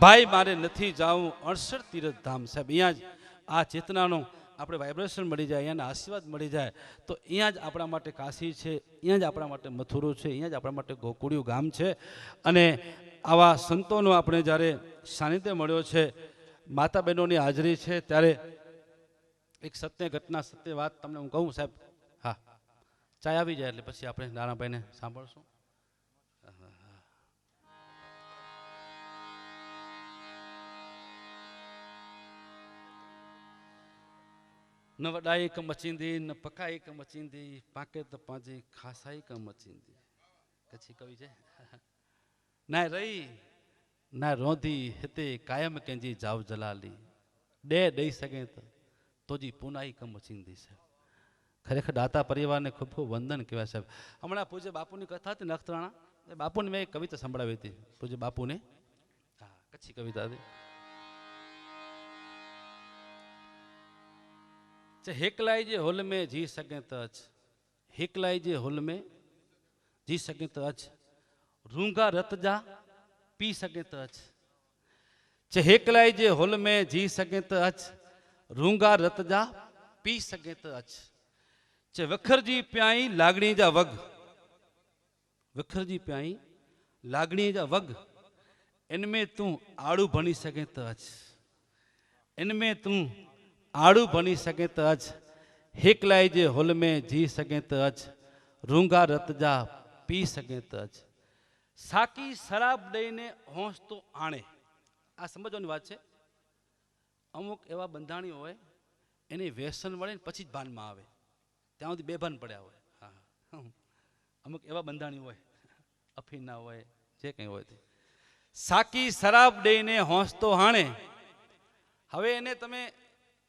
ભાઈ મારે નથી જાવું 68 તીર્થધામ સાહેબ. અહીંયા જ આ ચેતનાનો આપણે વાઇબ્રેશન મળી જાય, અહીંયાના આશીર્વાદ મળી જાય. તો અહીંયા જ આપણા માટે કાશી છે, અહીંયા જ આપણા માટે મથુરો છે, અહીંયા જ આપણા માટે ગોકુળિયું ગામ છે. અને આવા સંતોનો આપણે જ્યારે સાનિધ્ય મળ્યો છે, માતા બહેનોની હાજરી છે, ત્યારે એક સત્ય ઘટના, સત્ય વાત તમને હું કહું સાહેબ. હા, ચાય આવી જાય એટલે પછી આપણે નારાયણભાઈને સાંભળશું. ન વડાઈ ક મચીંદી ન પકાઈ ક મચીંદી પાકે તો પાંજી ખાસાઈ ક મચીંદી કચ્છી કવિ છે ના રહી ના રોંધી હિતે કાયમ કેંજી જાવ જલાલી દઈ સકે તો જી પુનાઈ ક મચીંદી છે ખરેખર દાતા પરિવારને ખૂબ ખૂબ વંદન કહેવાય સાહેબ. હમણાં પૂજ્ય બાપુની કથા હતી નખત્રાણા, એ બાપુને મેં એક કવિતા સંભળાવી હતી પૂજ્ય બાપુને. હા, કચ્છી કવિતા હતી. હેકલાઈ જે હોલ में जी सके तो अच, हेकलाई जे होल में जी सके तो अच, रूंगा रत जा पी सके तो अच. हेकलाई जे होल में जी सके तो अच, रूंगा रत जा पी सके तो अच. वखरजी प्याई लागणी जा वग, वखरजी प्याई लागणी जा वग, इनमें तू आड़ू बनी सके तो अच, इनमें तू आड़ू बनी सके तो अच. हेकलाई जे होल में जी सके तो अच, रूंगा रत जा पी सके तो अच. साकी शराब दईने होंश तो आणे. आ समझવાની વાત છે. અમુક એવા બંધાણી હોય એને વ્યસન વળે ને પછી જ ભાનમાં આવે, ત્યાં સુધી બેભાન પડ્યા હોય. હા, અમુક એવા બંધાણી હોય, અફીના હોય, જે કંઈ હોય તે. સાકી શરાબ દઈને હોંશ તો હાણે. હવે એને તમે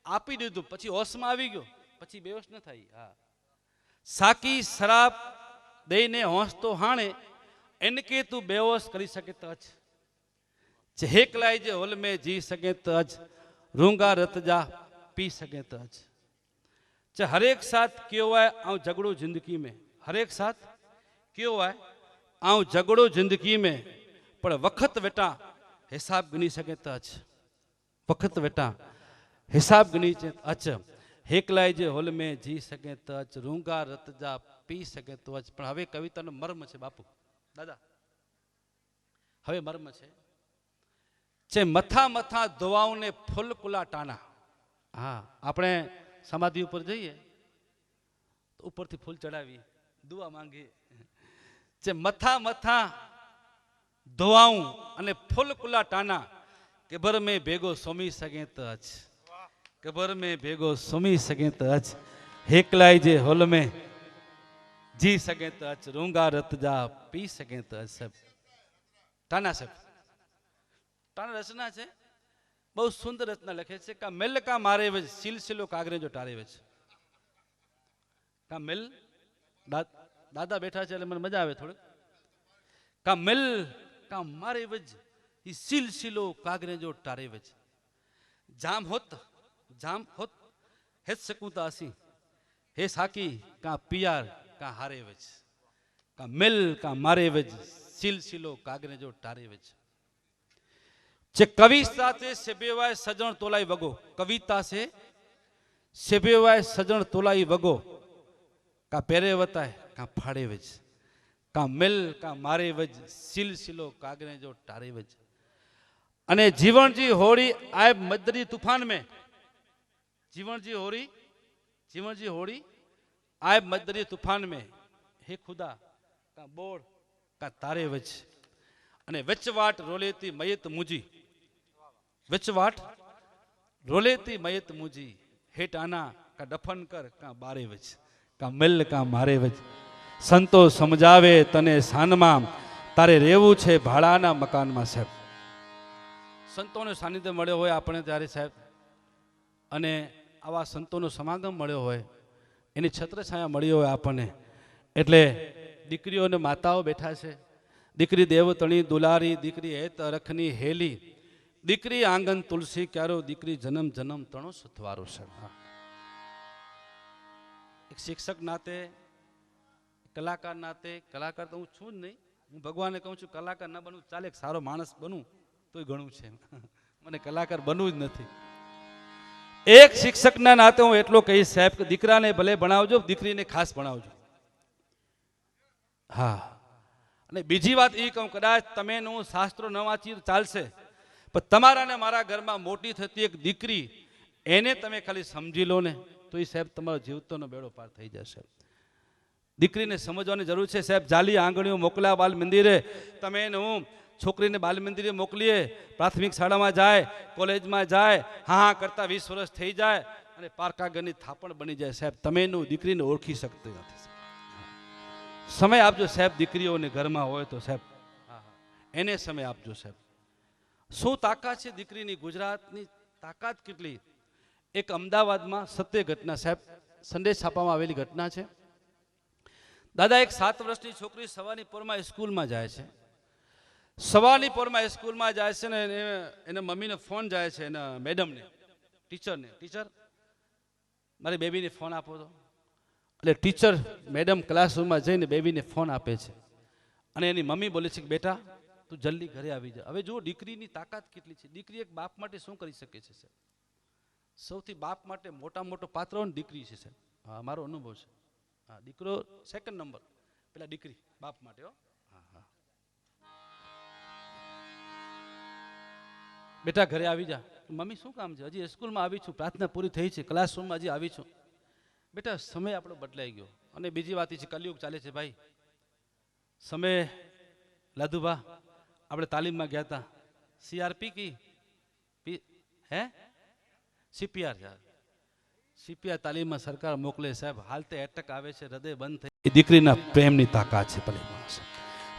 આપી દીધું, પછી હોશમાં આવી ગયો, પછી બેહોશ ન થાય. હા, સાકી શરાબ દઈને હોંશ તો હાણે, એને કે તું બેહોશ કરી શકે તો અચ. હેકલાઈ જે હોલ में जी सके तो अच, रूंगा रत जा पी सके तो अच. हर एक साथ क्यों है आऊं झगड़ो जिंदगी में, हर एक साथ क्यों है आऊं झगड़ो जिंदगी में, पर वक्त वेटा हिसाब गिनी सके तो अच, वक्त वेटा हिसाब गिनी अच. हेकलाई जे होल में जी सके तो अच, रूंगा रत जा पी सके तो अच. पण हवे कवितानो मर्म छे बापू दादा, हवे मर्म छे. मथा मथा दुआओं ने फूल कुला टाना. हाँ, આપણે સમાધિ ઉપર જઈએ તો ઉપરથી ફૂલ ચડાવી દુઆ માંગીએ. મથા મથા દુઆઉં અને ફૂલ કુલા ટાના, કબર में ભેગો સોમી સકે તો અચ, કબર में ભેગો સોમી સકે તો અચ. हेकलाई जे होल में जी सके तो अच, रूंगा रत जा पी सके तो अच. सब टाना सब टाना रचना છે, બહુ સુંદર રચના લખે છે. કા મિલ કા મારે વજ સિલસિલો કાગરે જો ટારે વજ. કા મિલ દાદા બેઠા છે એટલે મને મજા આવે થોડું. કા મિલ કા મારે વજ ઈ સિલસિલો કાગરે જો ટારે વજ. જામ હોત હેત શકું તો આસી, હે સાકી કા પિયાર કા હારે વજ. કા મિલ કા મારે વજ સિલસિલો કાગરે જો ટારે વજ. कविता से सेबेवाय सजन तोलाई वगो, कविता से सेबेवाय सजन तोलाई वगो. का पेरे वताय का फाड़े वज, का मिल का मारे वज सिलसिलो कागरे जो टारे वज. अने जीवन जी होड़ी आए मदरी तूफान में, जीवन जी होड़ी आए मदरी तूफान में, हे खुदा का बोड़ का तारे वज. अने विचवाट रोलेती मयत मुजी, विचवाट रोलेती मयत मुजी. हेठ आना का दफन कर का बारे वज, का मिल का मारे वज. संतो समझावे तने सानमा, तारे रेवू छे भाड़ाना मकान में. साहेब संतों सानिध्य मळ्यो होय आपणे त्यारे साहेब, अने आवा संतों समागम मळ्यो होय, एनी छत्रछाया मळी होय आपणे. एटले दीकरीओ ने माताओ बैठा छे. दीकरी देवतणी दुलारी, दीकरी हेत रखनी हेली, दीकरी आंगन तुलसी क्यारो, दीकरी जन्म जन्म तणो सुथवारो. एक शिक्षक नाते, कलाकार नाते, कलाकार तो हूँ छू ज नहीं, हूँ भगवान ने कहूँ छू कलाकार न बनूँ चाले, एक सारो माणस बनूँ तो घणुं छे, मने कलाकार बनવું જ નથી. एक शिक्षक ना नाते हूँ एटलो कही साहेब के दीकरा ने भले भणावजो, दीकरी ने खास भणावजो. हाँ, અને બીજી વાત એ કહું, કદાચ તમે શાસ્ત્રો ન વાંચી ચાલશે, પણ તમારા ને મારા ઘરમાં મોટી થતી એક દીકરી, એને તમે ખાલી સમજી લો ને તો એ સાહેબ તમારો જીવતોનો બેડો પાર થઈ જશે. દીકરીને સમજવાની જરૂર છે સાહેબ. જાલી આંગણીઓ મોકલ્યા બાલ મંદિરે, તમે હું છોકરીને બાલ મંદિરે મોકલીએ, પ્રાથમિક શાળામાં જાય, કોલેજમાં જાય, હા કરતા 20 વર્ષ થઈ જાય, અને પારકાગરની થાપણ બની જાય સાહેબ. તમે એનું દીકરીને ઓળખી શકતી નથી. સમય આપજો સાહેબ, દીકરીઓને ઘરમાં હોય તો સાહેબ, એને સમય આપજો સાહેબ. શું તાકાત છે દીકરીની, ગુજરાતની તાકાત કેટલી. એક અમદાવાદમાં સત્ય ઘટના સાહેબ, સંદેશ છાપામાં આવેલી ઘટના છે. દાદા, એક 7 વર્ષની છોકરી સવારની પોરમાં સ્કૂલમાં જાય છે. સવારની પોરમાં સ્કૂલમાં જાય છે ને એના મમ્મીને ફોન જાય છે, એના મેડમને, ટીચરને, ટીચર મારી બેબીને ફોન આપો તો. એટલે ટીચર મેડમ ક્લાસરૂમમાં જઈને બેબીને ફોન આપે છે અને એની મમ્મી બોલે છે કે બેટા તું જલ્દી ઘરે આવી જા. હવે જુઓ દીકરીની તાકાત કેટલી છે. દીકરી એક બાપ માટે શું કરી શકે છે સાહેબ? સૌથી બાપ માટે મોટો પાત્ર દીકરી છે સાહેબ. હા, મારો અનુભવ છે. હા, દીકરો સેકન્ડ નંબર, પેલા દીકરી બાપ માટે. હો, હા હા, બેટા ઘરે આવી જા. મમ્મી શું કામ છે? હજી સ્કૂલમાં આવી છું, પ્રાર્થના પૂરી થઈ છે, ક્લાસરૂમમાં હજી આવી છું. બેટા સમય આપણો બદલાઈ ગયો. અને બીજી વાત છે, કલયુગ ચાલે છે ભાઈ. સમય લાધુભા આપણે તાલીમમાં ગયા હતા, CRP કી હે CPR, CPR તાલીમમાં સરકાર મોકલે સાહેબ. હાલ તે એટક આવે છે, હૃદય બંધ થઈ. દીકરીના પ્રેમની તાકાત છે.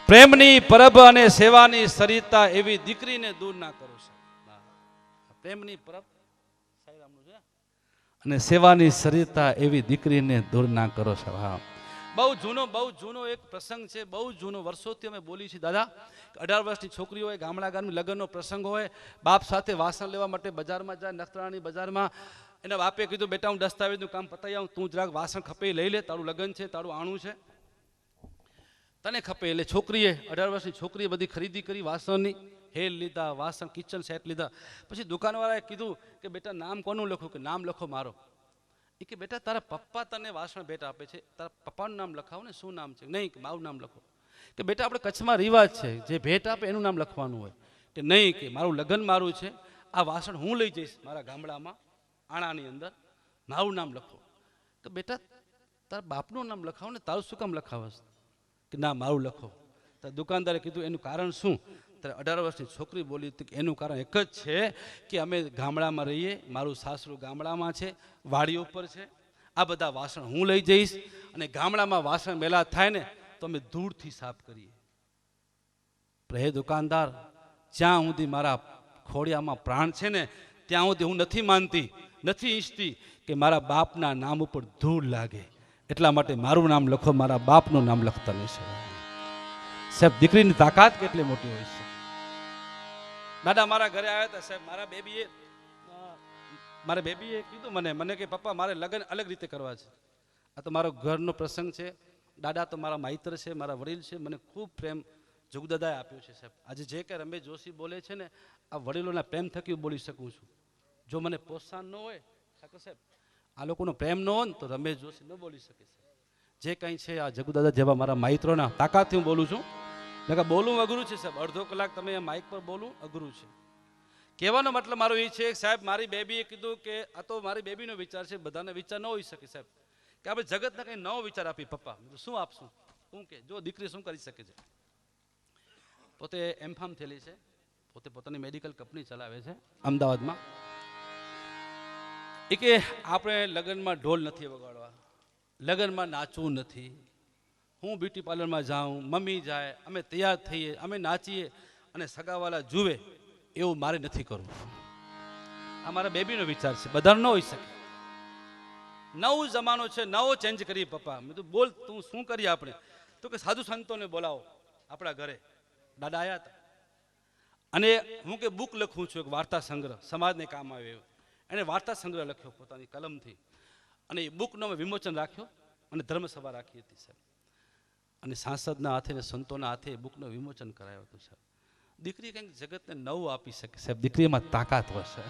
પ્રેમની પરબ અને સેવાની સરિતા એવી દીકરીને દૂર ના કરો સાહેબ. પ્રેમની પરબ અને સેવાની સરિતા એવી દીકરીને દૂર ના કરો સાહેબ. હા, બહુ જૂનો એક પ્રસંગ છે, બહુ જૂનો, વર્ષોથી અમે બોલી છીએ દાદા. 18 વર્ષની છોકરી હોય, ગામડામાં લગ્નનો પ્રસંગ હોય, બાપ સાથે વાસણ લેવા માટે બજારમાં જાય, નખત્રાણાની બજારમાં. એના બાપે કીધું બેટા હું દસ્તાવેજનું કામ પતાવી આવું, તું જરાક વાસણ ખપે લઈ લે, તારું લગ્ન છે, તારું આણું છે, તને ખપે. એટલે છોકરીએ 18 વર્ષની છોકરીએ બધી ખરીદી કરી, વાસણની હેલ લીધા, વાસણ કિચન સેટ લીધા. પછી દુકાનવાળાએ કીધું કે બેટા નામ કોનું લખું? કે નામ લખો મારો. એ કે બેટા તારા પપ્પા તને વાસણ ભેટ આપે છે, તારા પપ્પાનું નામ લખાવો ને, શું નામ છે? નહીં, કે મારું નામ લખો. કે બેટા આપણે કચ્છમાં રિવાજ છે, જે ભેટ આપે એનું નામ લખવાનું હોય. કે નહીં, કે મારું લગ્ન મારું છે, આ વાસણ હું લઈ જઈશ મારા ગામડામાં આણાની અંદર, મારું નામ લખો. કે બેટા તારા બાપનું નામ લખાવો ને, તારું શું કામ લખાવસ? કે ના મારું લખો. તો દુકાનદારે કીધું એનું કારણ શું? ત્યારે 18 વર્ષની છોકરી બોલી હતી કે એનું કારણ એક જ છે કે અમે ગામડામાં રહીએ, મારું સાસરું ગામડામાં છે, વાડી ઉપર છે, આ બધા વાસણ હું લઈ જઈશ અને ગામડામાં વાસણ મેલા થાય ને તો અમે ધૂળથી સાફ કરીએ. હે દુકાનદાર, જ્યાં સુધી મારા ખોડિયામાં પ્રાણ છે ને ત્યાં સુધી હું નથી માનતી, નથી ઈચ્છતી કે મારા બાપના નામ ઉપર ધૂળ લાગે. એટલા માટે મારું નામ લખો, મારા બાપનું નામ લખતા નહીં સાહેબ. દીકરીની તાકાત કેટલી મોટી હોય છે. દાદા મારા ઘરે આવ્યા હતા સાહેબ, મારા બેબીએ કીધું મને કે પપ્પા મારે લગ્ન અલગ રીતે કરવા છે. આ તો મારો ઘરનો પ્રસંગ છે. દાદા તો મારા માઈતર છે, મારા વડીલ છે, મને ખૂબ પ્રેમ જગદાદાએ આપ્યો છે સાહેબ. આજે જે કે રમેશ જોશી બોલે છે ને, આ વડીલોના પ્રેમ થકી બોલી શકું છું. જો મને પ્રોત્સાહન ન હોય સાહેબ, આ લોકોનો પ્રેમ ન હોય ને તો રમેશ જોશી ન બોલી શકે. જે કંઈ છે આ જગદાદા જેવા મારા માઈત્રોના તાકાતથી હું બોલું છું. નકર બોલવું અઘરું છે સાહેબ. અડધો કલાક તમે માઇક પર બોલવું અઘરું છે. કહેવાનો મતલબ મારો એ છે સાહેબ, મારી બેબીએ કીધું કે આ તો મારી બેબીનો વિચાર છે, બધાને વિચાર ન હોઈ શકે સાહેબ, કે આપણે જગતને કંઈ નવો વિચાર આપી. પપ્પા શું આપશું? શું કે જો દીકરી શું કરી શકે છે? પોતે એમફાર્મ થયેલી છે, પોતે પોતાની મેડિકલ કંપની ચલાવે છે અમદાવાદમાં. એ કે આપણે લગ્નમાં ઢોલ નથી વગાડવા, લગ્નમાં નાચવું નથી. હું બ્યુટી પાર્લરમાં જાઉં, મમ્મી જાય, અમે તૈયાર થઈએ, અમે નાચીએ અને સગાવાલા જુએ, એવું મારે નથી કરવું. આ મારા બેબીનો વિચાર છે, બધાનો ન હોઈ શકે. નવો જમાનો છે, નવો ચેન્જ કરીએ. પપ્પા મેં તો બોલ તું શું કરીએ આપણે? તો કે સાધુ સંતોને બોલાવો આપણા ઘરે. દાદા આવ્યા હતા અને હું કે બુક લખું છું, એક વાર્તા સંગ્રહ, સમાજને કામ આવે એવો. એણે વાર્તા સંગ્રહ લખ્યો પોતાની કલમથી અને એ બુકનો મેં વિમોચન રાખ્યો અને ધર્મસભા રાખી હતી સાહેબ. અને સાંસદના હાથે ને સંતોના હાથે એ બુકનું વિમોચન કરાયું હતું સાહેબ. દીકરી કંઈક જગતને નવું આપી શકે સાહેબ. દીકરીમાં તાકાત હોય છે.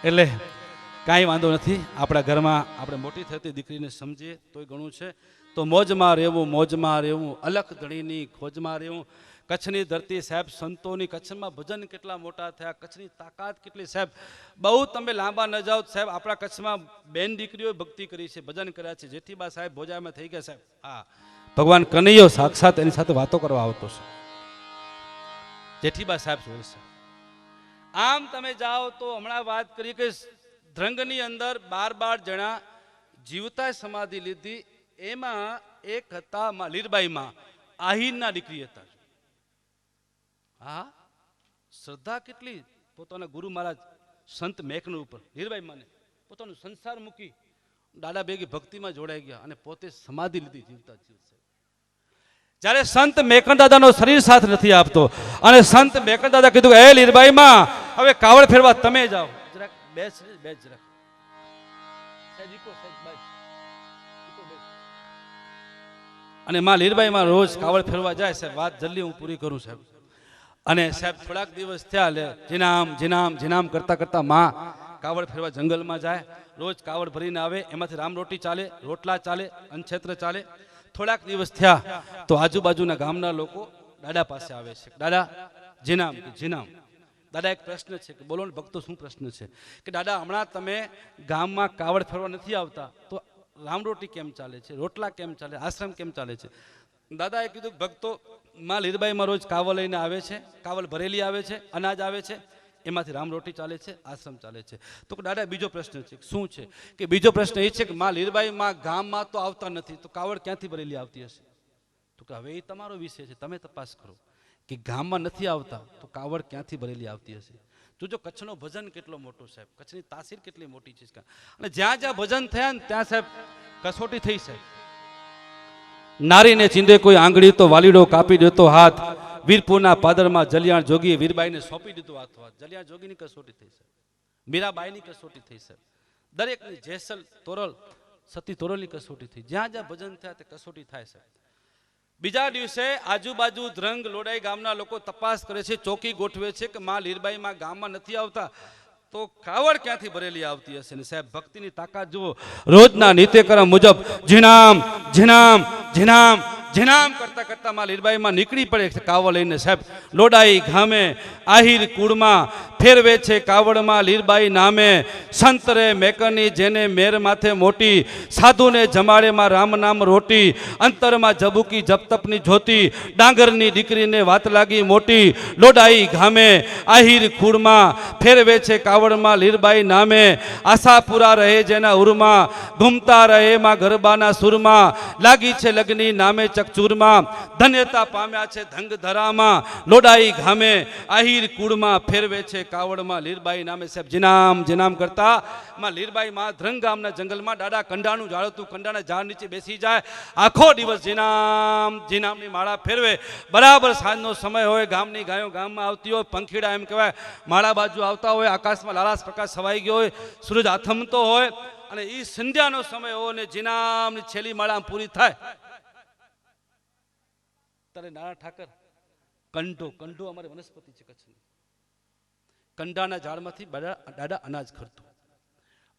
એટલે કાંઈ વાંધો નથી. આપણા ઘરમાં આપણે મોટી થતી દીકરીને સમજીએ તોય ઘણું છે. તો મોજમાં રહેવું, અલખ ધણીની ખોજમાં રહેવું. કચ્છની ધરતી સાહેબ, સંતોની, કચ્છમાં ભજન કેટલા મોટા થયા, કચ્છની તાકાત કેટલી સાહેબ. બહુ તમે લાંબા ન જાઓ સાહેબ, આપણા કચ્છમાં બેન દીકરીઓએ ભક્તિ કરી છે, ભજન કર્યા છે. જેઠીબા સાહેબ ભોજામાં થઈ ગયા સાહેબ. હા, ભગવાન કનૈયો સાક્ષાત એની સાથે વાતો કરવા આવતો છે. જેઠીબા સાહેબ જોડે છે. આમ તમે જાઓ તો હમણાં વાત કરી કે ધ્રંગની અંદર 12 જણા જીવતા સમાધિ લીધી. એમાં એક હતા માં લીરબાઈમાં, આહીરના દીકરી હતા. હા, શ્રદ્ધા કેટલી પોતાના ગુરુ મહારાજ સંત મેકન ઉપર. લીરબાઈ માને પોતાનો સંસાર મૂકી દાદા ભેગી ભક્તિમાં જોડાઈ ગયા અને પોતે સમાધિ લીધી જીવતા જીવતા. જ્યારે સંત મેકન દાદાનો શરીર સાથ નથી આપતો અને સંત મેકન દાદા કીધું એ લીરબાઈમાં હવે કાવડ ફેરવા તમે જાઓ. જરાક બેસ જરાક. અને માં લીરબાઈમાં રોજ કાવડ ફેરવા જાય. સાહેબ વાત જલ્દી હું પૂરી કરું સાહેબ. અને સાહેબ થોડાક દિવસ થયા જીનામ કરતા કરતા માં કાવડ ફેરવા જંગલમાં જાય. રોજ કાવડ ભરીને આવે. એમાંથી રામ રોટી ચાલે, રોટલા ચાલે, અન્નક્ષેત્ર ચાલે. થોડાક દિવસ થયા તો આજુબાજુના ગામના લોકો દાદા પાસે આવે છે. દાદા જીનામ. દાદા એક પ્રશ્ન છે કે બોલો ને ભક્તો, શું પ્રશ્ન છે? કે દાદા હમણાં તમે ગામમાં કાવડ ફેરવા નથી આવતા તો રામરોટી કેમ ચાલે છે, રોટલા કેમ ચાલે, આશ્રમ કેમ ચાલે છે? દાદાએ કીધું ભક્તો માં લીરબાઈમાં રોજ કાવડ લઈને આવે છે, કાવડ ભરેલી આવે છે, અનાજ આવે છે, એમાંથી રામરોટી ચાલે છે, આશ્રમ ચાલે છે. તો દાદા બીજો પ્રશ્ન છે. શું છે? કે બીજો પ્રશ્ન એ છે કે માં લીરબાઈમાં ગામમાં તો આવતા નથી તો કાવડ ક્યાંથી ભરેલી આવતી હશે? તો કે હવે એ તમારો વિષય છે, તમે તપાસ કરો કે ગામમાં નથી આવતા તો કાવડ ક્યાંથી ભરેલી આવતી હશે. જોજો કચ્છનો ભજન કેટલો મોટો સાહેબ, કચ્છની તાસીર કેટલી મોટી છે. અને જ્યાં જ્યાં ભજન થયા ને ત્યાં સાહેબ કસોટી થઈ સાહેબ. નારીને ચીંધે કોઈ આંગળી તો વાલીડો કાપી દેતો હાથ. વીરપુરના પાદરમાં જલિયાણ જોગીએ વીરબાઈને સોંપી દીધો હાથો. જલિયાણ જોગીની કસોટી થઈ સાહેબ, મીરાબાઈની કસોટી થઈ સાહેબ, દરેકની જેસલ તોરલ સતી તોરલની કસોટી થઈ. જ્યાં જ્યાં ભજન થયા તે કસોટી થાય સાહેબ. બીજા દિવસે આજુબાજુ ધ્રંગ લોડાઈ ગામના લોકો તપાસ કરે છે, ચોકી ગોઠવે છે કે માં લીરબાઈમાં ગામમાં નથી આવતા તો કાવડ ક્યાંથી ભરેલી આવતી હશે. ને સાહેબ ભક્તિની તાકાત જુઓ. રોજના નિત્યક્રમ મુજબ જીનામ કરતા કરતા માં લીરબાઈમાં નીકળી પડે છે કાવડ લઈને સાહેબ. લોડાઈ ગામે આહિર કુળમાં ફેરવે છે કાવડમાં લીરબાઈ નામે. સંતરે મેકની જેને મેર માથે મોટી, સાધુને જમાડેમાં રામ નામ રોટી. અંતરમાં જબુકી જપતપની જ્યોતિ, ડાંગરની દીકરીને વાત લાગી મોટી. લોડાઈ ગામે આહિર કુળમાં ફેરવે છે કાવડમાં લીરબાઈ નામે. આશાપુરા રહે જેના ઉરમાં, ઘૂમતા રહે માં ગરબાના સુરમાં. લાગી છે લગ્ની નામે ચકચૂરમાં, ધન્યતા પામ્યા છે ધંગ ધરામાં. લોડાઈ ગામે આહિર કુળમાં ફેરવે છે કાવડમાં લીરબાઈ નામે સાહેબ. જીનામ કરતા માં લીરબાઈ માં ધ્રંગ ગામના જંગલમાં દાદા કંડાનું ઝાડ હતું, કંડાના ઝાડ નીચે બેસી જાય. આખો દિવસ જીનામની માળા ફેરવે. બરાબર સાંજનો સમય હોય, ગામની ગાયો ગામમાં આવતી હોય, પંખીડા એમ કહેવાય માળા બાજુ આવતા હોય, આકાશમાં લાલાશ પ્રકાશ છવાઈ ગયો હોય, સૂરજ આથમતો હોય અને એ સંધ્યાનો સમય હોય ને જીનામની છેલ્લી માળા પૂરી થાય ત્યારે નાના ઠાકર કંડો અમારે વનસ્પતિ છે કચ્છની, કંડાના ઝાડમાંથી દાદા અનાજ ખરતું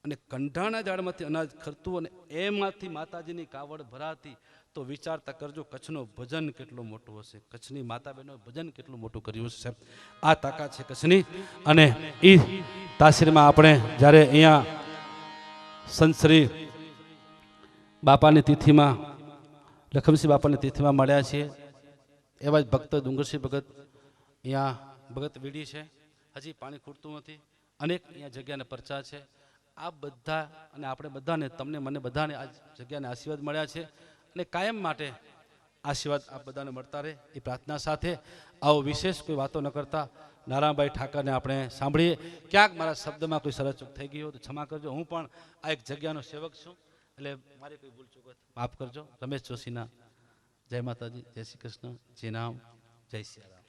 અને કંડાના ઝાડમાંથી અનાજ ખરતું અને એમાંથી માતાજીની કાવડ ભરાતી. તો વિચારતા કરજો કચ્છનો ભજન કેટલો મોટો હશે, કચ્છની માતા બહેનો ભજન કેટલું મોટું કર્યું હશે સાહેબ. આ તાકાત છે કચ્છની. અને એ તાસીરમાં આપણે જ્યારે અહીંયા સંત શ્રી બાપાની તિથિમાં, લખમસિંહ બાપાની તિથિમાં મળ્યા છીએ. એવા જ ભક્ત ડુંગરસિંહ ભગત અહીંયા ભગત વીડી છે, હજી પાણી ખૂટતું નથી. અનેક અહીંયા જગ્યાને પરચા છે. આ બધા અને આપણે બધાને, તમને મને બધાને આ જગ્યાને આશીર્વાદ મળ્યા છે અને કાયમ માટે આશીર્વાદ આ બધાને મળતા રહે એ પ્રાર્થના સાથે આવો વિશેષ કોઈ વાતો ન કરતા નારાયણભાઈ ઠાકરને આપણે સાંભળીએ. ક્યાંક મારા શબ્દમાં કોઈ સરળ ચૂક થઈ ગઈ હોય તો ક્ષમા કરજો. હું પણ આ એક જગ્યાનો સેવક છું એટલે મારી કોઈ ભૂલ ચૂક માફ કરજો. રમેશ જોશીના જય માતાજી, જય શ્રી કૃષ્ણ, જય નામ, જય સિયારામ.